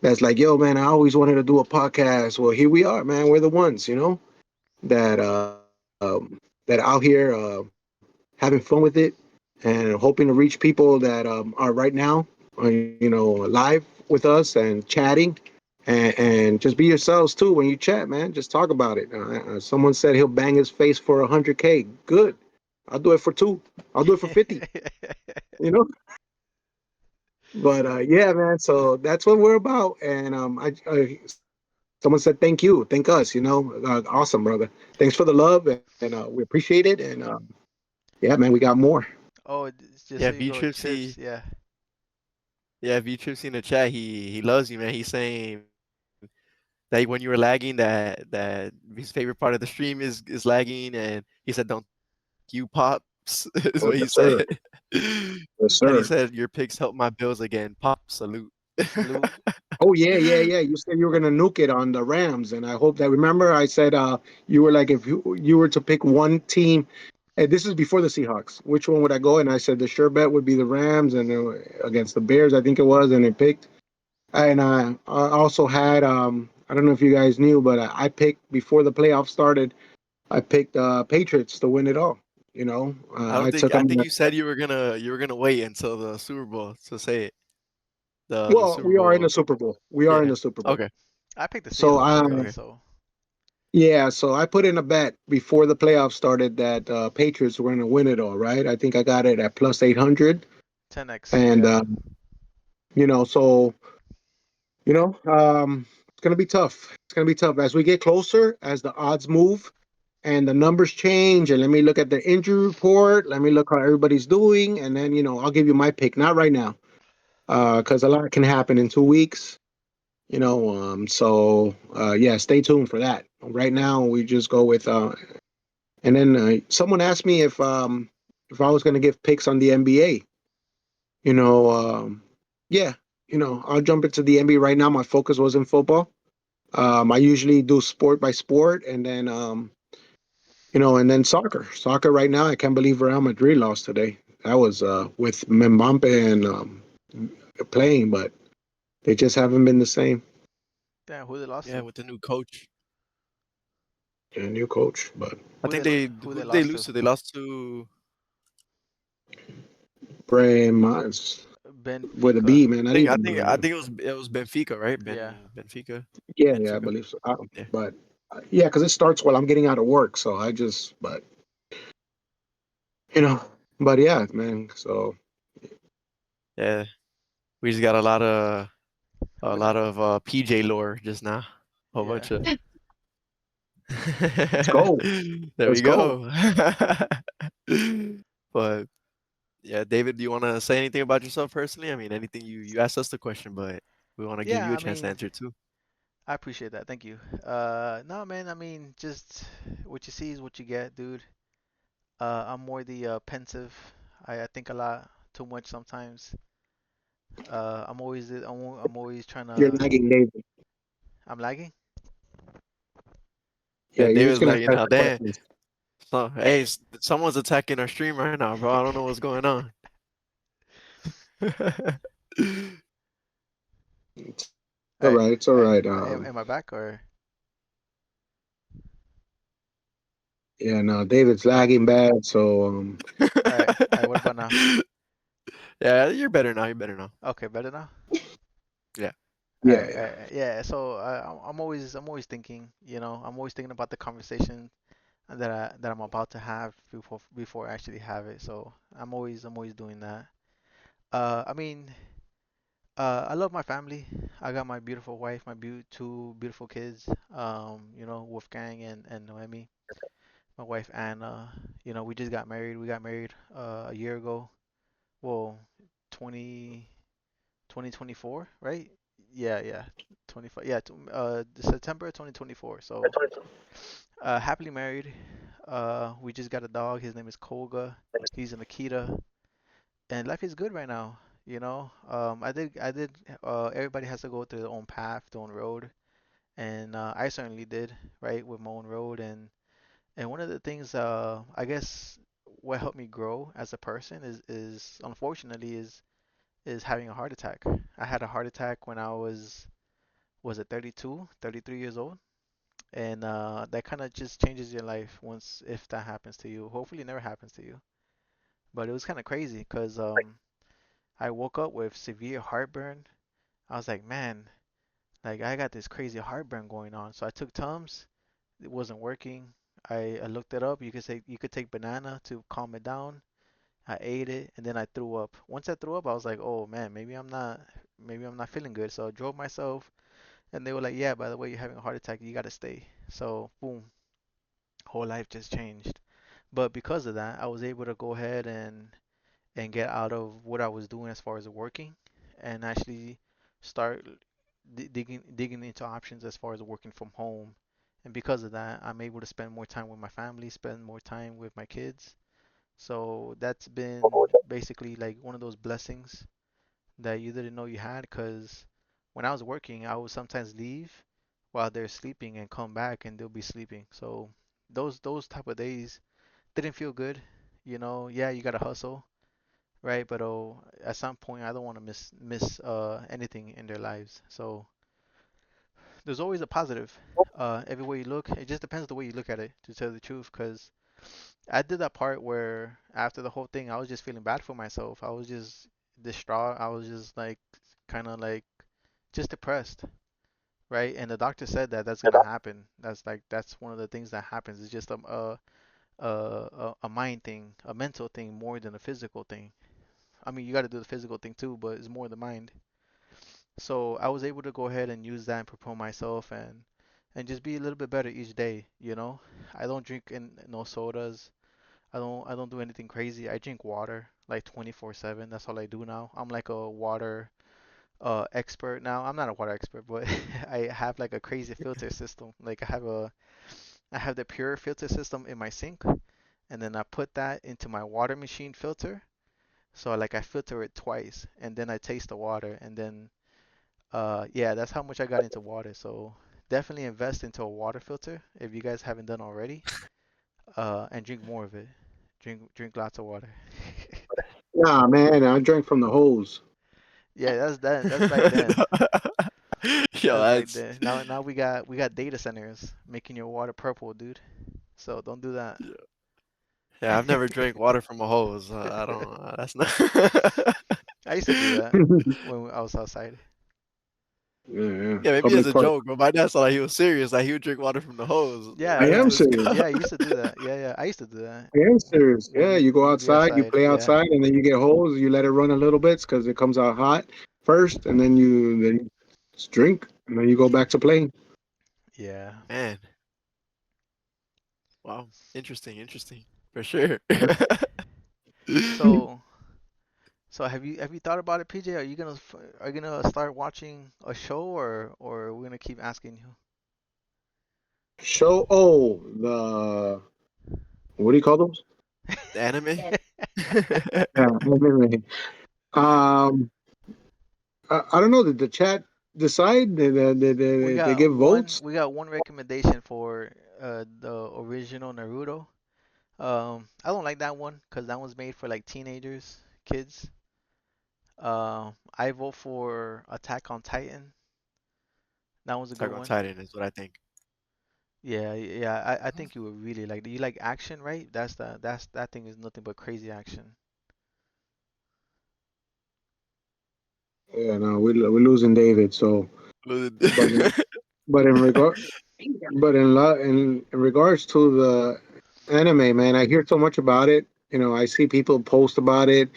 that's like, yo, man, I always wanted to do a podcast. Well, here we are, man. We're the ones, that that out here having fun with it and hoping to reach people that are right now, live with us and chatting and just be yourselves too when you chat, man. Just talk about it. Someone said he'll bang his face for 100K. Good. I'll do it for two. I'll do it for 50. You know. But yeah, man. So that's what we're about. And someone said thank you, thank us. Awesome, brother. Thanks for the love, and we appreciate it. And yeah, man, we got more. Oh, just Yeah, so you V know, Tripsy. Chips. Yeah. Yeah, V Tripsy in the chat. He loves you, man. He's saying that when you were lagging, that his favorite part of the stream is lagging, and he said, "Don't thank you, pops," is what he said. Oh, yes, sir. And he Yes, said, sir. "Your picks help my bills again. Pop salute." Salute. Oh yeah, yeah, yeah. You said you were gonna nuke it on the Rams, and I hope that. Remember, I said you were like, if you were to pick one team, and this is before the Seahawks, which one would I go? And I said the sure bet would be the Rams, and against the Bears, I think it was, and it picked. And I also had I don't know if you guys knew, but I picked before the playoffs started. I picked Patriots to win it all. I don't I think took I them. think you were gonna wait until the Super Bowl to say it. The Well, Super we are in the Bowl. Super Bowl. We are in Yeah. the Super Bowl. Okay. I picked the So Steelers already, Okay. so yeah, so I put in a bet before the playoffs started that Patriots were going to win it all, right? I think I got it at plus 800. 10x. And, Yeah. so, it's going to be tough. It's going to be tough as we get closer, as the odds move and the numbers change. And let me look at the injury report. Let me look how everybody's doing. And then, I'll give you my pick. Not right now, because a lot can happen in 2 weeks. Yeah, stay tuned for that. Right now, we just go with and then someone asked me if I was going to give picks on the NBA. You know, yeah, I'll jump into the NBA right now. My focus was in football. I usually do sport by sport, and then and then soccer. Soccer right now, I can't believe Real Madrid lost today. That was with Mbampe and playing, but they just haven't been the same. Damn, who they lost Yeah, to? with the new coach. A new coach, but I think Who who they did they lost lose to? to? They lost to Brahim with a Benfica. B, man. I didn't I even think know I that. think it was Benfica, right? Yeah. Benfica. Yeah, yeah, I Benfica. believe so. Yeah. But yeah, because it starts while I'm getting out of work, so but you know, but yeah, man. So Yeah. We just got a Who? lot of PJ lore just now. Whole Yeah. bunch of let's go, There let's we go. go. But yeah, David, do you want to say anything about yourself personally? I mean, anything you asked us the question, but we want to give Yeah, you a I chance to mean, answer too. I appreciate that. Thank you. No, man, I mean, just what you see is what you get, dude. I'm more the pensive. I think a lot, too much sometimes. I'm always trying You're to. lagging, David. I'm lagging. Yeah, Yeah, you're just David's gonna like, have to ask now, the damn. questions. So, hey, someone's attacking our stream right now, bro. I don't know what's going on. It's all I, right. It's all I, right. am I back or? Yeah, no, David's lagging bad. So Alright. What about now? Yeah, you're better now. You're better now. Okay, better now. Yeah. yeah, yeah. Yeah. So I'm always thinking, I'm always thinking about the conversation that I'm about to have before I actually have it. So I'm always doing that. I mean, I love my family. I got my beautiful wife, two beautiful kids. Wolfgang and Noemi. My wife Anna. We just got married. We got married a year ago. Well, 20 2024, right? Yeah. 25. Yeah, September 2024. So, happily married. We just got a dog. His name is Kolga. He's an Akita, and life is good right now. I did. Everybody has to go through their own path, their own road, and I certainly did, right, with my own road. And one of the things, I guess, what helped me grow as a person is unfortunately is having a heart attack. I had a heart attack when I was it 32, 33 years old, and that kind of just changes your life once if that happens to you. Hopefully, it never happens to you. But it was kind of crazy because I woke up with severe heartburn. I was like, man, Like I got this crazy heartburn going on. So I took Tums. It wasn't working. I looked it up. You could take banana to calm it down. I ate it and then I threw up. Once I threw up, I was like, oh man, maybe I'm not feeling good. So I drove myself and they were like, yeah, by the way, you're having a heart attack. You gotta stay. So boom, whole life just changed. But because of that, I was able to go ahead and get out of what I was doing as far as working and actually start digging into options as far as working from home. And because of that, I'm able to spend more time with my family, spend more time with my kids. So that's been basically like one of those blessings that you didn't know you had because when I was working, I would sometimes leave while they're sleeping and come back and they'll be sleeping. So those type of days didn't feel good. Yeah, you gotta hustle, right? But at some point, I don't want to miss anything in their lives. So there's always a positive. Everywhere you look, it just depends the way you look at it, to tell the truth. Because I did that part where after the whole thing, I was just feeling bad for myself. I was just distraught. I was just like, kind of like, just depressed, right? And the doctor said that that's gonna happen. That's one of the things that happens. It's just a mind thing, a mental thing more than a physical thing. I mean, you got to do the physical thing too, but it's more the mind. So I was able to go ahead and use that and prepare myself and just be a little bit better each day, you know? I don't drink no sodas. I don't do anything crazy. I drink water like 24/7. That's all I do now. I'm like a water expert now. I'm not a water expert, but I have like a crazy filter system. Like I have the pure filter system in my sink, and then I put that into my water machine filter. So like I filter it twice, and then I taste the water, and then yeah, that's how much I got into water. So definitely invest into a water filter if you guys haven't done already. And drink more of it. Drink lots of water. Nah, man, I drank from the hose. Yeah, that's that. That's back then. Yo, That's back that's then. Now we got data centers making your water purple, dude. So don't do that. yeah. I've never drank water from a hose. I don't. That's not. I used to do that when I was outside. Yeah, yeah. Yeah, maybe as Public a park. joke, but my dad said like he was serious. Like he would drink water from the hose. Yeah, I That's am yeah, serious. yeah. I disgusting. used to do that. Yeah, yeah. I used to do that I am serious. when Yeah, we you go when we'd be outside, you outside. play Yeah, outside, and then you get hose. You let it run a little bit because it comes out hot first, and then you just drink, and then you go back to playing. yeah. Man, wow, interesting, interesting for sure. Yeah. So have you thought about it, PJ? Are you gonna start watching a show or we're gonna keep asking you? Show the what do you call those? The anime. Yeah, anyway. Um, I don't know. Did the chat decide? We They got give one votes? we got one recommendation for the original Naruto. I don't like that one because that one's made for like teenagers, kids. I vote for Attack on Titan. That one's a good Attack on one. Titan is what I think. Yeah, yeah. I think you would really like. You like action, right? That thing is nothing but crazy action. Yeah, no, we're losing David. So, but but in regard but in regards to the anime, man, I hear so much about it. I see people post about it.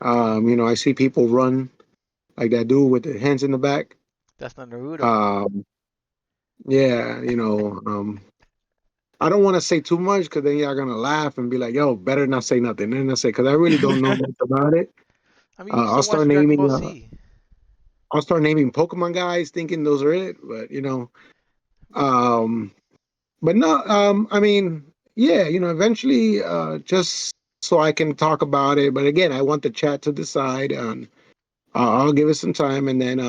I see people run like that dude with the hands in the back. That's not Naruto. Um, yeah, I don't want to say too much because then y'all gonna laugh and be like, "Yo, better not say nothing." Then I say because I really don't know much about it. I mean, you used I'll to watch start Dragon naming. Ball Z. I'll start naming Pokemon guys, thinking those are it. But um, but no, I mean, yeah, eventually, just so I can talk about it. But again, I want the chat to decide, and I'll give it some time, and then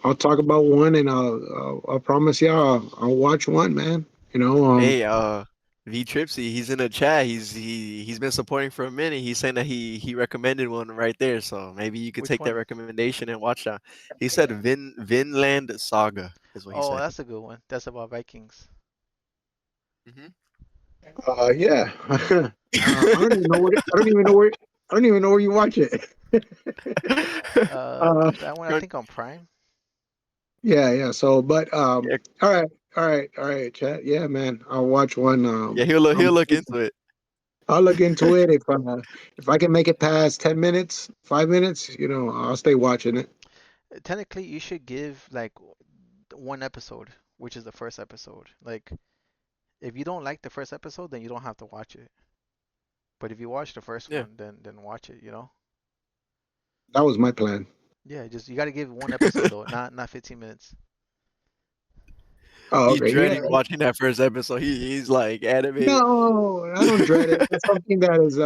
I'll talk about one, and I'll promise y'all I'll watch one, man. You know, um, Hey, V Tripsy, he's in the chat. He's been supporting for a minute. He's saying that he recommended one right there. So maybe you could Which take that one? recommendation and watch that. He said Vinland Saga is what he Oh, said. that's a good one. That's about Vikings. Hmm. yeah. I don't even know where. I don't even know where. I don't even know where you watch it. uh, That one I Crunch- think on Prime. Yeah, yeah. So, but Yeah, all right, all right, chat. Yeah, man. I'll watch one. yeah, he'll look into it. I'll look into it if I can make it past 10 minutes, 5 minutes. I'll stay watching it. Technically, you should give like one episode, which is the first episode. Like, if you don't like the first episode, then you don't have to watch it. But if you watch the first Yeah. one, then watch it, you know? That was my plan. Yeah, just you got to give one episode though, not 15 minutes. Oh, He's okay. Yeah. dreading watching that first episode. He's like animated. No, I don't dread it. It's something that is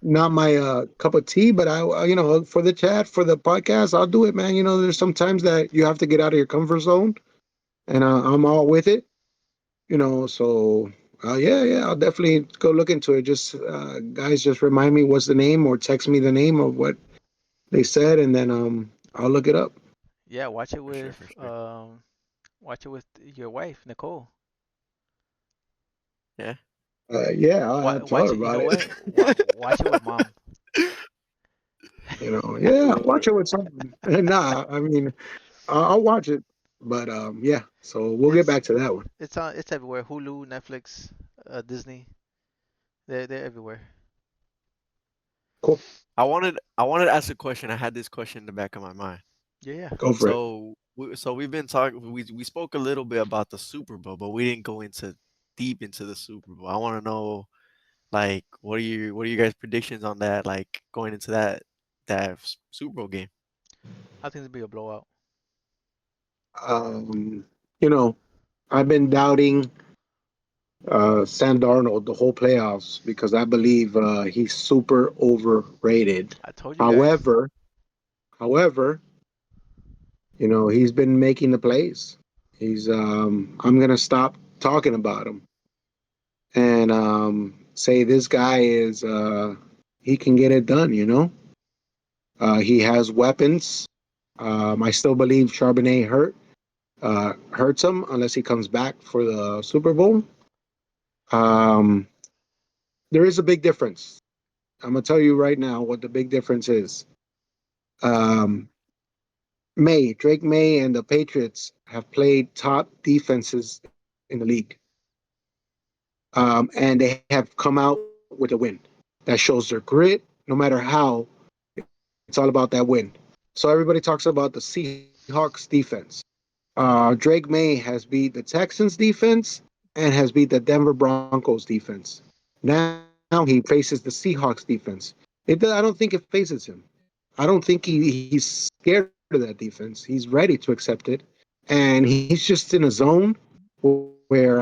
not my cup of tea, but for the chat, for the podcast, I'll do it, man. There's sometimes that you have to get out of your comfort zone, and I'm all with it. So yeah, yeah, I'll definitely go look into it. Just guys, just remind me what's the name, or text me the name of what they said, and then I'll look it up. Yeah, For sure, for sure. watch it with your wife, Nicole. Yeah. Yeah, I'll have to tell her Watch it. You about know it. what? Watch it with mom. Yeah, I'll Uh, watch it with someone. Nah, I mean, I'll watch it, but yeah. So we'll get It's back to that one. it's everywhere. Hulu, Netflix, Disney. They're everywhere. Cool. I wanted to ask a question. I had this question in the back of my mind. Yeah, yeah. Go for it. So we've been talking. We spoke a little bit about the Super Bowl, but we didn't go into deep into the Super Bowl. I want to know, like, what are you guys' predictions on that? Like going into that Super Bowl game. I think it'll be a blowout. Um, you know, I've been doubting Sam Darnold the whole playoffs because I believe he's super overrated. I told you guys. However, however, he's been making the plays. He's I'm gonna stop talking about him and say this guy is he can get it done. He has weapons. I still believe Charbonnet hurts him unless he comes back for the Super Bowl. Um, there is a big difference. I'm gonna tell you right now what the big difference is. Um, Drake May, and the Patriots have played top defenses in the league, and they have come out with a win. That shows their grit. No matter how, it's all about that win. So everybody talks about the Seahawks defense. Drake May has beat the Texans defense and has beat the Denver Broncos defense. Now he faces the Seahawks defense. I don't think it phases him. I don't think he's scared of that defense. He's ready to accept it, and he's just in a zone where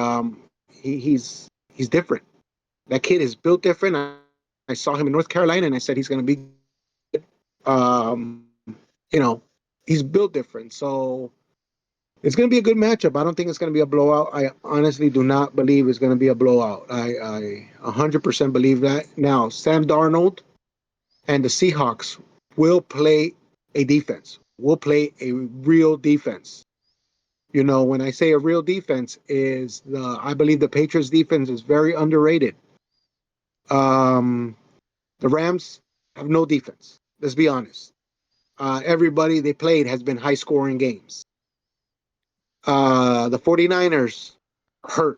he's different. That kid is built different. I saw him in North Carolina, and I said he's going to be good. He's built different. So it's going to be a good matchup. I don't think it's going to be a blowout. I honestly do not believe it's going to be a blowout. I 100% believe that. Now, Sam Darnold and the Seahawks will play a defense. Will play a real defense. When I say a real defense is I believe the Patriots defense is very underrated. Um, the Rams have no defense. Let's be honest. Everybody they played has been high scoring games. The 49ers hurt.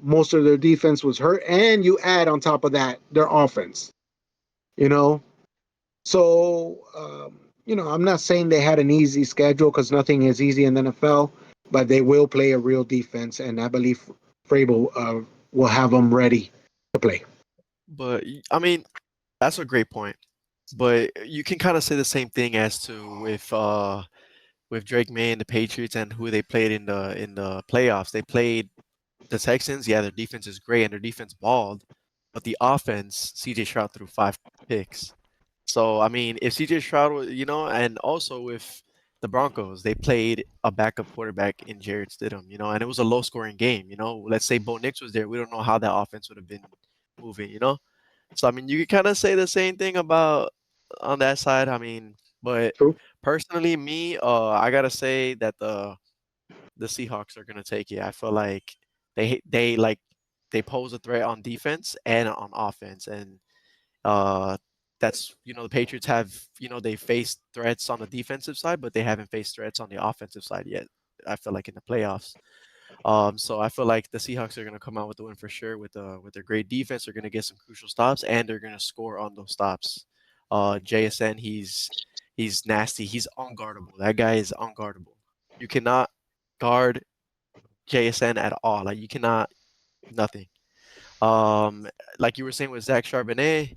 Most of their defense was hurt, and you add on top of that their offense. You know, I'm not saying they had an easy schedule because nothing is easy in the NFL, but they will play a real defense, and I believe Vrabel will have them ready to play. But I mean, that's a great point. But you can kind of say the same thing as to with Drake May and the Patriots and who they played in the playoffs. They played the Texans. Yeah, their defense is great and their defense balled, but the offense, CJ Stroud threw 5 picks. So I mean, if CJ Stroud, and also with the Broncos, they played a backup quarterback in Jared Stidham, and it was a low scoring game. Let's say Bo Nix was there, we don't know how that offense would have been moving. So I mean, you could kind of say the same thing about on that side. I mean, but True. personally, me, I gotta say that the Seahawks are gonna take it. I feel like they pose a threat on defense and on offense, and uh, that's the Patriots have they faced threats on the defensive side, but they haven't faced threats on the offensive side yet. I feel like in the playoffs. So I feel like the Seahawks are going to come out with the win for sure with their great defense. They're going to get some crucial stops and they're going to score on those stops. JSN, he's nasty. He's unguardable. That guy is unguardable. You cannot guard JSN at all. Like you cannot nothing. Um, like you were saying with Zach Charbonnet,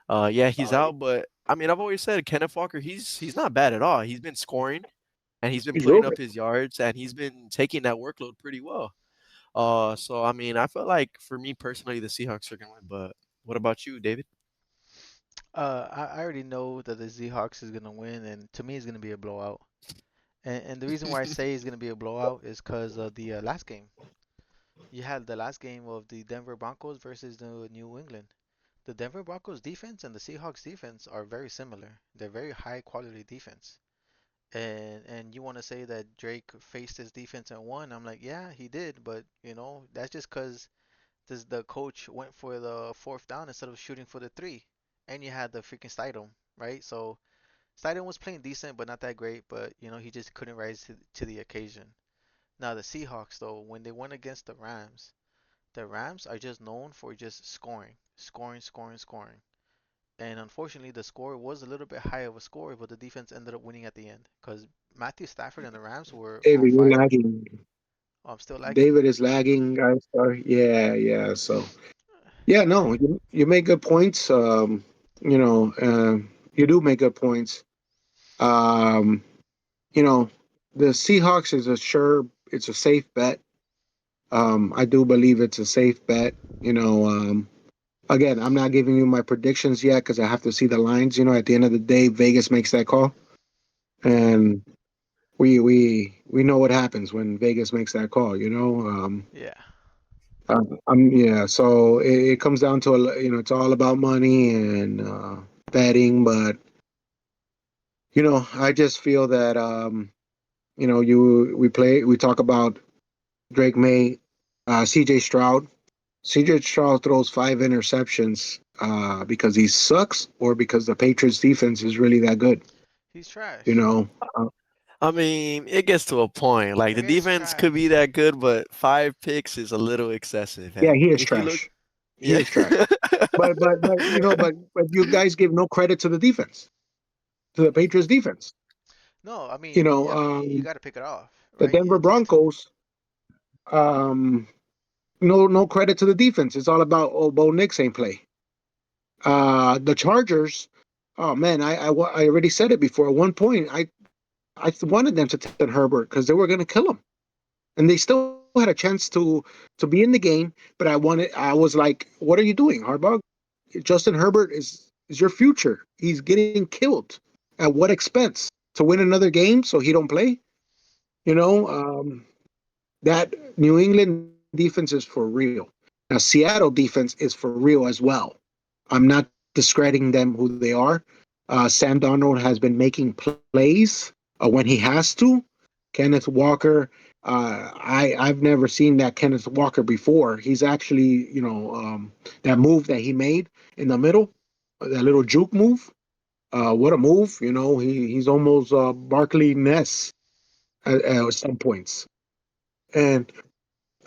yeah, he's out, but I mean, I've always said Kenneth Walker, he's not bad at all. He's been scoring and he's been He's real putting up good. his yards and he's been taking that workload pretty well. So I mean, I feel like for me personally, the Seahawks are gonna win. But what about you, David? I already know that the Seahawks is gonna win, and to me, it's gonna be a blowout. And the reason why I say it's gonna be a blowout is because of the last game. You had the last game of the Denver Broncos versus the New England. The Denver Broncos defense and the Seahawks defense are very similar. They're very high quality defense. And you want to say that Drake faced his defense and won? I'm like, yeah, he did, but that's just because the coach went for the fourth down instead of shooting for the three, and you had the freaking Stidham, right? So Stidham was playing decent, but not that great. But he just couldn't rise to the occasion. Now the Seahawks, though, when they went against the Rams are just known for just scoring, scoring, scoring, scoring. And unfortunately, the score was a little bit high of a score, but the defense ended up winning at the end because Matthew Stafford and the Rams were on David, you're fire. lagging. Oh, I'm still lagging. David is lagging, guys. Yeah, yeah. So, yeah, no, you make good points. You know, you do make good points. Um, you know, the Seahawks is it's a safe bet. I do believe it's a safe bet. Again, I'm not giving you my predictions yet because I have to see the lines. At the end of the day, Vegas makes that call, and we know what happens when Vegas makes that call. Yeah. Yeah. So it comes down to it's all about money and betting, but I just feel that we talk about Drake May, C.J. Stroud. C.J. Stroud throws 5 interceptions because he sucks or because the Patriots defense is really that good. He's You trash. know, I mean, it gets to a point. Like That the guy's defense could be trash. that good, but 5 picks is a little excessive. yeah, And he is if you look, trash. He yeah, is trash. But you guys give no credit to the defense, to the Patriots defense. No, I You mean, know, you got to pick it off, the right? Denver Broncos, um, no credit to the defense. It's all about Bo Nix ain't play. The Chargers, oh man, I already said it before. At one point, I wanted them to take Herbert because they were going to kill him, and they still had a chance to be in the game. But I was like, what are you doing, Harbaugh? Justin Herbert is your future. He's getting killed. At what expense? To win another game so he don't play? You know, that New England defense is for real. Now Seattle defense is for real as well. I'm not discrediting them who they are. Sam Darnold has been making plays when he has to. Kenneth Walker, I've never seen that Kenneth Walker before. He's actually, that move that he made in the middle, that little juke move. What a move! He's almost Barkley Ness at some points. And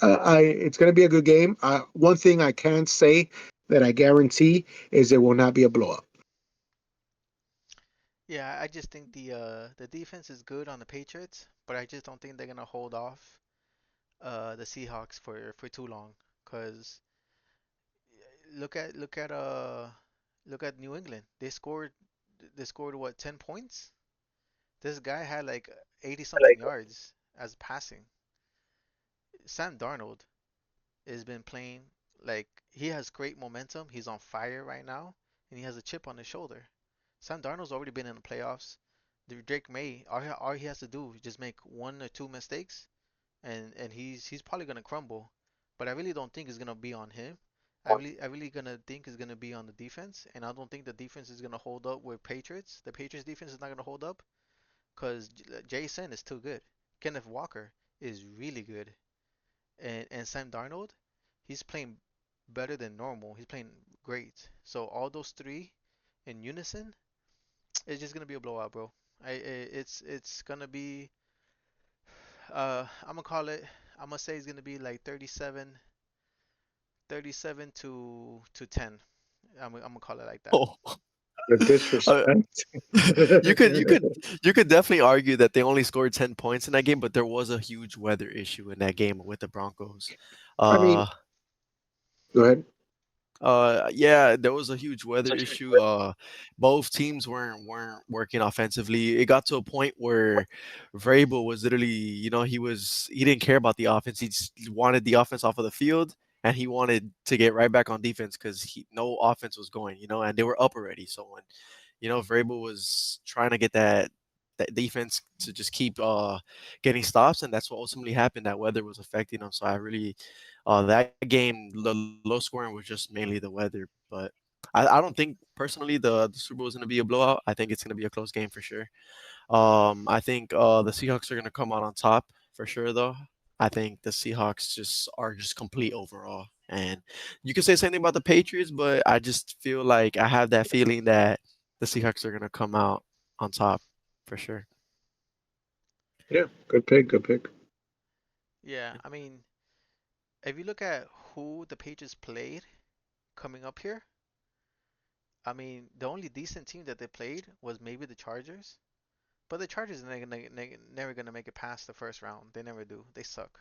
it's going to be a good game. One thing I can say that I guarantee is it will not be a blow up. Yeah, I just think the defense is good on the Patriots, but I just don't think they're gonna hold off the Seahawks for too long. Cause look at look at look at New England. They scored what 10 points? This guy had like 80 something yards as passing. Sam Darnold has been playing like he has great momentum. He's on fire right now, and he has a chip on his shoulder. Sam Darnold's already been in the playoffs. Drake May, all he has to do is just make one or two mistakes, and he's probably gonna crumble. But I really don't think it's gonna be on him. I really gonna think it's gonna be on the defense, and I don't think the defense is gonna hold up with Patriots. The Patriots defense is not gonna hold up because Jason is too good. Kenneth Walker is really good, and Sam Darnold, he's playing better than normal. He's playing great. So all those three, in unison, it's just gonna be a blowout, bro. It's gonna be I'm gonna call it. I'm gonna say it's gonna be like 37 to 10. I'm gonna call it like that. Oh, The uh, disrespect. you could you could you could definitely argue that they only scored 10 points in that game, but there was a huge weather issue in that game with the Broncos. I mean, Uh, go ahead. yeah, there was a huge weather issue. Both teams weren't working offensively. It got to a point where Vrabel was literally, he didn't care about the offense. He just wanted the offense off of the field, and he wanted to get right back on defense because he no offense was going, and they were up already. So when Vrabel was trying to get that defense to just keep getting stops, and that's what ultimately happened. That weather was affecting them. So I really, that game, the low scoring was just mainly the weather. But I don't think personally the Super Bowl is going to be a blowout. I think it's going to be a close game for sure. I think the Seahawks are going to come out on top for sure, though. I think the Seahawks just complete overall. And you can say something about the Patriots, but I just feel like I have that feeling that the Seahawks are going to come out on top for sure. Yeah, good pick. Good pick. Yeah, I mean, if you look at who the Patriots played coming up here, I mean, the only decent team that they played was maybe the Chargers. But the Chargers are never gonna make it past the first round. They never do. They suck,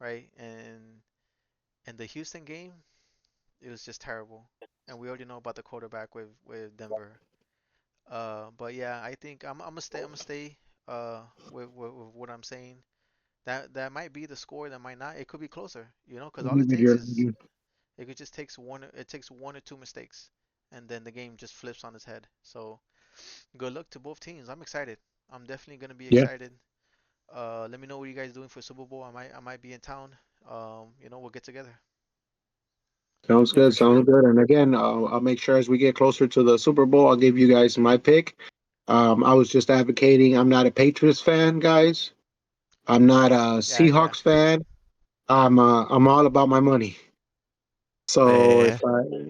right? And the Houston game, it was just terrible. And we already know about the quarterback with Denver. But yeah, I think I'm gonna stay with what I'm saying. That might be the score. That might not. It could be closer. Because all it takes is it could just takes one. It takes one or two mistakes, and then the game just flips on its head. So good luck to both teams. I'm excited. I'm definitely gonna be Yeah, excited. Let me know what you guys doing for Super Bowl. I might be in town. We'll get together. sounds Yeah, good. for sure. Sounds good. And again, I'll make sure as we get closer to the Super Bowl, I'll give you guys my pick. I was just advocating. I'm not a Patriots fan, guys. I'm not a Yeah, yeah. Seahawks fan. I'm all about my money. So Yeah.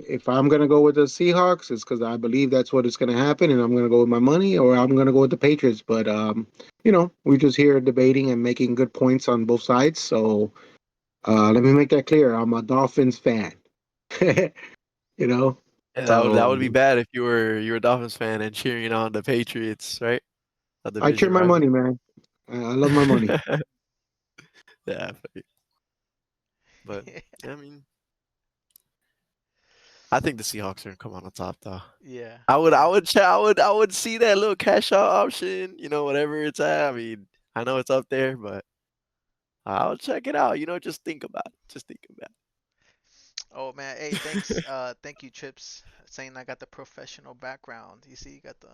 if I'm gonna go with the Seahawks, it's because I believe that's what is gonna happen, and I'm gonna go with my money, or I'm gonna go with the Patriots. But we're just here debating and making good points on both sides. So let me make that clear. I'm a Dolphins fan. you know, And that would be so bad if you were a Dolphins fan and cheering on the Patriots, right? A I cheer division my rival. money, man. I love my money. Yeah, but I mean, I think the Seahawks are gonna come out on top, though. Yeah, I would, I yeah. would, I would see that little cash out option, whatever it's at. I mean, I know it's up there, but I'll check it out. Just think about it. Just think about Oh man, hey, thanks. Thank you, Chips, saying I got the professional background. You see, you got the,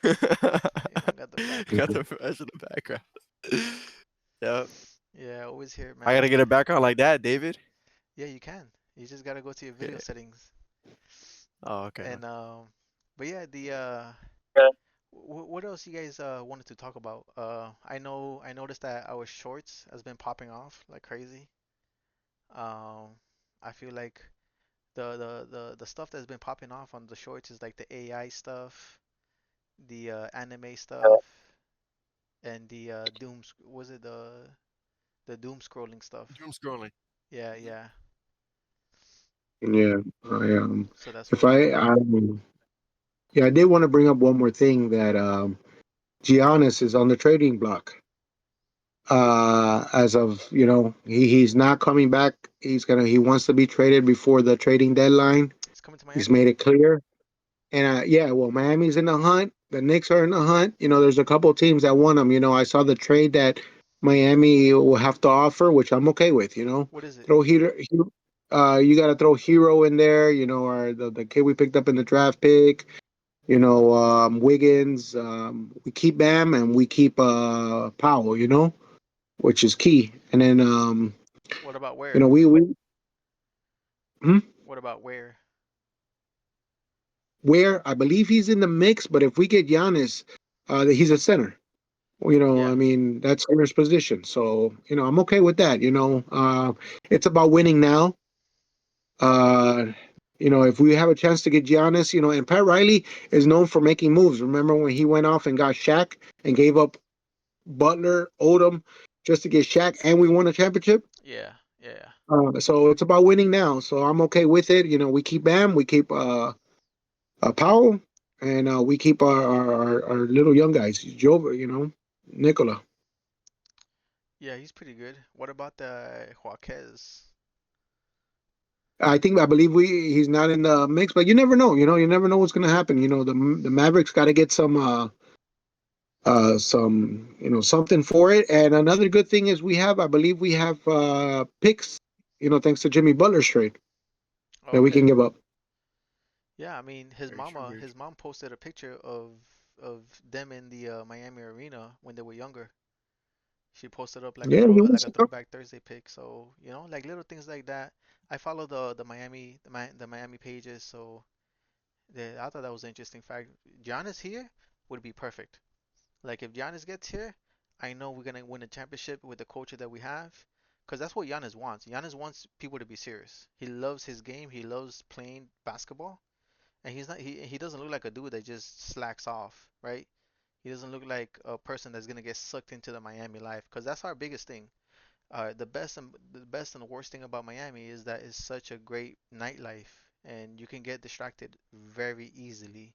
it. got the Got background. the professional background. Yep. Yeah, always here, I man. gotta get a background like that, David. Yeah, you can. You just gotta go to your video Yeah. settings. Oh, okay. And but yeah, what else you guys wanted to talk about? I noticed that our shorts has been popping off like crazy. Um, I feel like the stuff that's been popping off on the shorts is like the AI stuff, the anime stuff, and the was it the doom scrolling stuff? Doom scrolling. Yeah, yeah. Yeah, So that's if what's I, popping. I, yeah, I did want to bring up one more thing that Giannis is on the trading block. As of he's not coming back. He wants to be traded before the trading deadline. It's coming to He's Miami. made it clear. And yeah, well, Miami's in the hunt. The Knicks are in the hunt. There's a couple teams that want him. I saw the trade that Miami will have to offer, which I'm okay with. What is it? Throw you got to throw Hero in there. Or the kid we picked up in the draft pick. Wiggins. We keep Bam and we keep Powell. Which is key. And then What about you where? know we hmm? What about where? Where I believe he's in the mix, but if we get Giannis, he's a center. I Yeah. mean that's center's position. So I'm okay with that. It's about winning now. Uh, If we have a chance to get Giannis, and Pat Riley is known for making moves. Remember when he went off and got Shaq and gave up Butler, Odom, just to get Shaq, and we won a championship? Yeah, yeah, So it's about winning now. So I'm okay with it. We keep Bam, we keep Powell, and we keep our little young guys, Joe, Nicola. yeah. He's pretty good. What about the Jaquez? I believe he's not in the mix, but you never know. You never know what's gonna happen. The Mavericks got to get some something for it. And another good thing is I believe we have picks. Thanks to Jimmy Butler's trade that we Okay. can give up. Yeah, I mean, Very true, very his true. mom posted a picture of them in the Miami arena when they were younger. She posted up Yeah, he like wants a to go. throwback Thursday pic. So, like little things like that. I follow the Miami pages, so I thought that was an interesting fact. Giannis here would be perfect. Like if Giannis gets here, I know we're gonna win a championship with the culture that we have, because that's what Giannis wants. Giannis wants people to be serious. He loves his game. He loves playing basketball, and he doesn't look like a dude that just slacks off, right? He doesn't look like a person that's gonna get sucked into the Miami life, because that's our biggest thing. The best and the worst thing about Miami is that it's such a great nightlife, and you can get distracted very easily.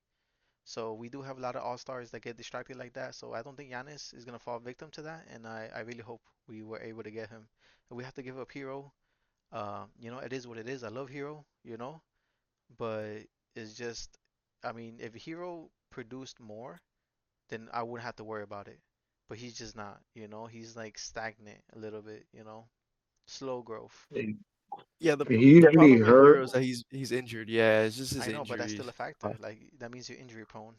So we do have a lot of all stars that get distracted like that. So I don't think Giannis is gonna fall victim to that, and I really hope we were able to get him. We have to give up Hero. It is what it is. I love Hero, but it's just, I mean, if Hero produced more, then I wouldn't have to worry about it. But he's just not. He's like stagnant a little bit. Slow growth. Yeah, the He the usually problem with hurt. Hero is that he's injured. Yeah, it's just his I know, but that's still injuries. a factor. Like that means you're injury prone.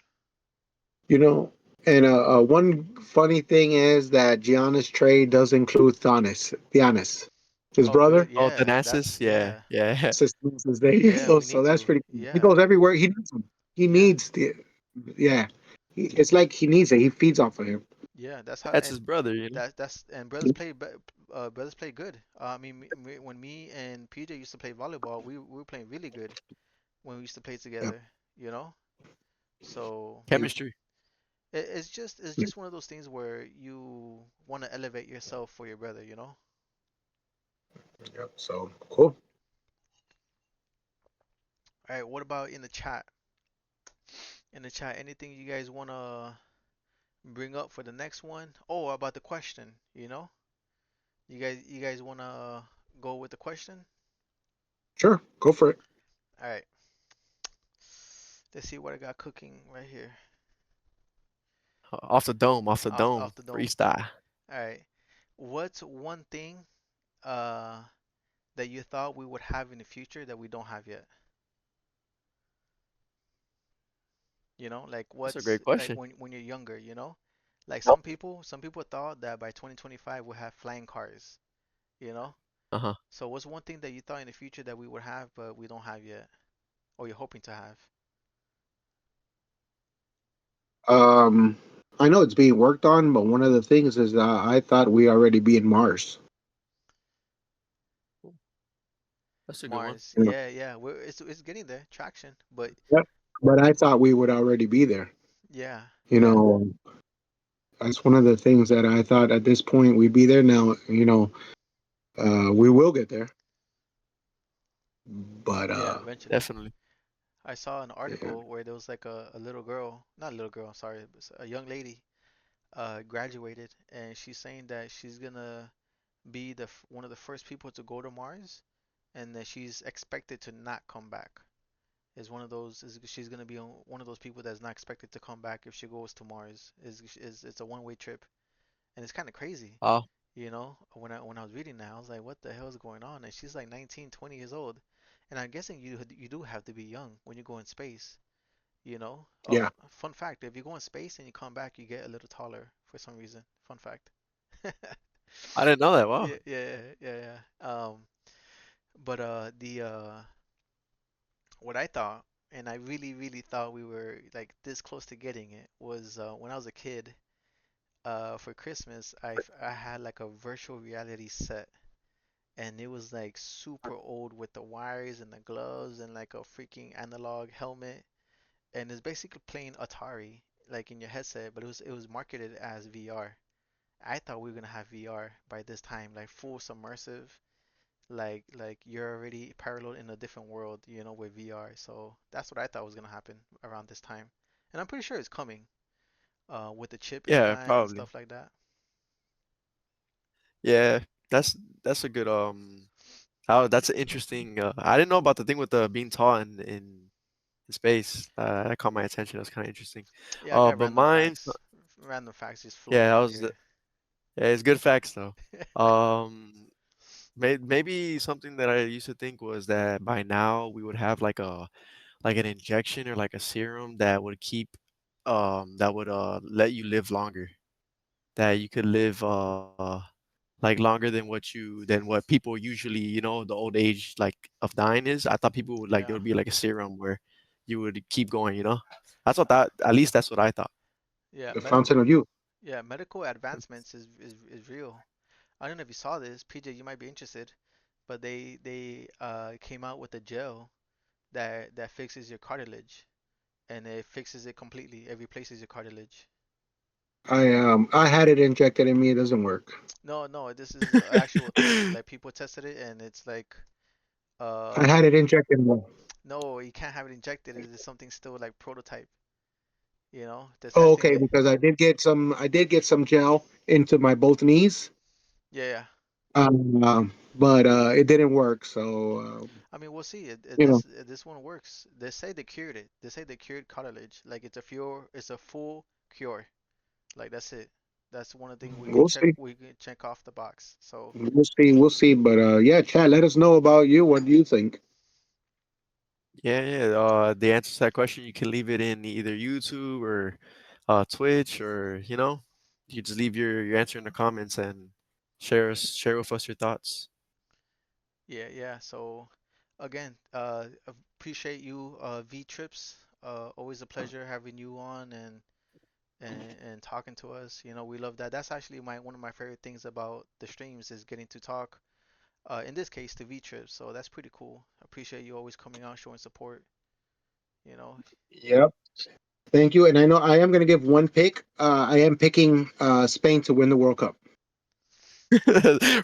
You know, and one funny thing is that Giannis trade does include Giannis, his Oh, good. brother. Oh, Yeah, that's Thanasis? Yeah, yeah. yeah. Systems is there. Yeah, So we so need that's to. pretty cool. He Yeah, goes everywhere. He needs him. He yeah, needs the yeah. It's like he needs it. He feeds off of him. yeah. That's how, That's his and brother. that's and brothers play good. I mean, when me and PJ used to play volleyball, we were playing really good when we used to play Yeah. together. You know, so Yeah. Chemistry. it's just one of those things where you want to elevate yourself for your brother. Yeah. So cool. All right. What about in the chat? In the chat, anything you guys wanna bring up for the next one? Oh, about the question. You guys wanna go with the question? Sure. Go for it. All right. Let's see what I got cooking right here. Off the dome, off the Off dome. the dome. Freestyle. All right. What's one thing uh that you thought we would have in the future that we don't have yet? Like That's a what's great like question. when you're younger. Like some people thought that by 2025 we'll have flying cars, you know? Uh-huh. So what's one thing that you thought in the future that we would have but we don't have yet, or you're hoping to have? Um, I know it's being worked on, but one of the things is I thought we already be in Mars. Cool. That's a good one. Mars. You know. Yeah, yeah. It's getting there, traction, but Yep. But I thought we would already be there. yeah, You yeah. know, that's one of the things that I thought at this point we'd be there. Now, we will get there. But Yeah, eventually. Definitely. I saw an yeah, article where there was like a little girl, not a little girl, sorry, but a young lady graduated, and she's saying that she's gonna be one of the first people to go to Mars, and that she's expected to not come back. She's gonna be one of those people that's not expected to come back if she goes to Mars. Is It's a one-way trip, and it's kind of crazy. Oh, When I was reading that, I was like, what the hell is going on? And she's like 19, 20 years old, and I'm guessing you do have to be young when you go in space. Oh, yeah. fun fact, if you go in space and you come back, you get a little taller for some reason. Fun fact. I didn't know that. Wow. Yeah, yeah, yeah, yeah. But the what I thought, and I really, really thought we were like this close to getting it, was when I was a kid. For Christmas, I had like a virtual reality set, and it was like super old with the wires and the gloves and like a freaking analog helmet, and it's basically playing Atari like in your headset, but it was marketed as VR. I thought we were gonna have VR by this time, like full submersive, like you're already parallel in a different world, with VR. So that's what I thought was gonna happen around this time, and I'm pretty sure it's coming, with the chip Yeah, implant and probably. stuff like that. Yeah, that's that's a good oh, that's an interesting. I didn't know about the thing with the being tall in space. That caught my attention. That's kind of interesting. Yeah, I got But random mine, facts. Random facts just yeah, floating that over was here. yeah, it's good facts though. Um, maybe something that I used to think was that by now we would have like an injection or like a serum that would keep that would let you live longer. That you could live like longer than what people usually, the old age like of dying is. I thought people would like there Yeah. would be like a serum where you would keep going. That's what that at least that's what I thought. Yeah, The fountain of youth. medical advancements is real. I don't know if you saw this, PJ, you might be interested, but they came out with a gel that fixes your cartilage, and it fixes it completely. It replaces your cartilage. I had it injected in me. It doesn't work. No, no, this is an actual thing. Like people tested it, and it's like, I had uh, it injected in me. no, you can't have it injected. It is something still like prototype. They're Oh, testing okay, it. because I did get some gel into my both knees, Yeah, yeah. but it didn't work. So I mean, we'll see. you know, This one works. They say they cured it. They say they cured cartilage. Like it's a full cure. Like that's it. That's one of the things we can we'll check. see. We can check off the box. So We'll see. We'll see. But yeah, Chad, let us know about you. What do you think? Yeah, yeah. The answer to that question, you can leave it in either YouTube or Twitch, or you just leave your answer in the comments and share with us your thoughts. yeah, yeah. So again, appreciate you, V Trips. Always a pleasure having you on and talking to us. We love that. That's actually my one of my favorite things about the streams is getting to talk. In this case, to V Trips. So that's pretty cool. Appreciate you always coming out, showing support. You know, Yep. Thank you. And I know I am going to give one pick. I am picking Spain to win the World Cup.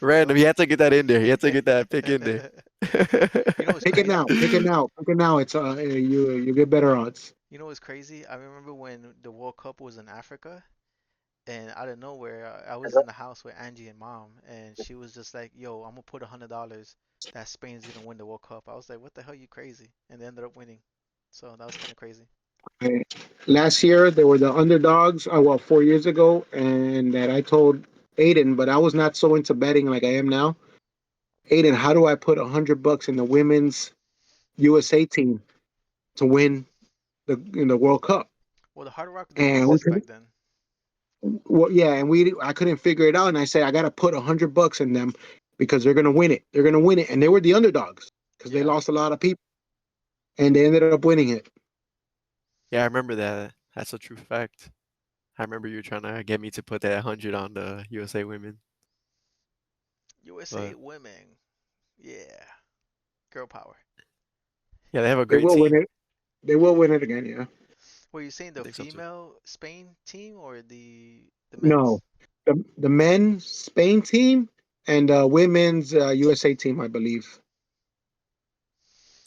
Random. Yep. You had to get that in there. You had to get that pick in there. What's Pick it crazy? now. Pick it now. Pick it now. It's you get better odds. You know what's crazy? I remember when the World Cup was in Africa, and out of nowhere, I was in the house with Angie and Mom, and she was just like, "Yo, I'm gonna put $100 that Spain's gonna win the World Cup." I was like, "What the hell, you crazy?" And they ended up winning. So that was kind of crazy. I- Last year they were the underdogs. Well, 4 years ago, and that I told Aiden, but I was not so into betting like I am now. Aiden, how do I put $100 in the women's USA team to win the World Cup? Well, the Hard Rock didn't And we exist could, back then. well, yeah, and I couldn't figure it out. And I said I got to put $100 in them because they're gonna win it. They're gonna win it, and they were the underdogs because they Yeah. lost a lot of people, and they ended up winning it. Yeah, I remember that. That's a true fact. I remember you were trying to get me to put that 100 on the USA women, USA but women. Yeah. Girl power. yeah, they have a They great will win team. it. They will win it again. Yeah. Were you saying I the think so too. female Spain team or the No, men's? the men's Spain team and women's USA team, I believe.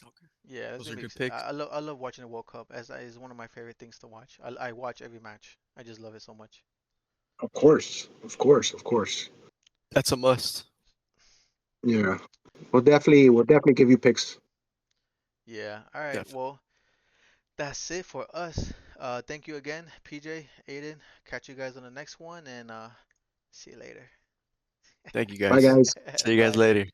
Okay, Yeah, that's those gonna are be. good picks. I love watching the World Cup as is one of my favorite things to watch. I watch every match. I just love it so much. Of course, of course, of course. That's a must. Yeah, we'll definitely give you picks. Yeah. All right. Definitely. Well, that's it for us. Thank you again, PJ, Aiden. Catch you guys on the next one, and see you later. Thank you Bye, guys. guys. See you guys Bye. later.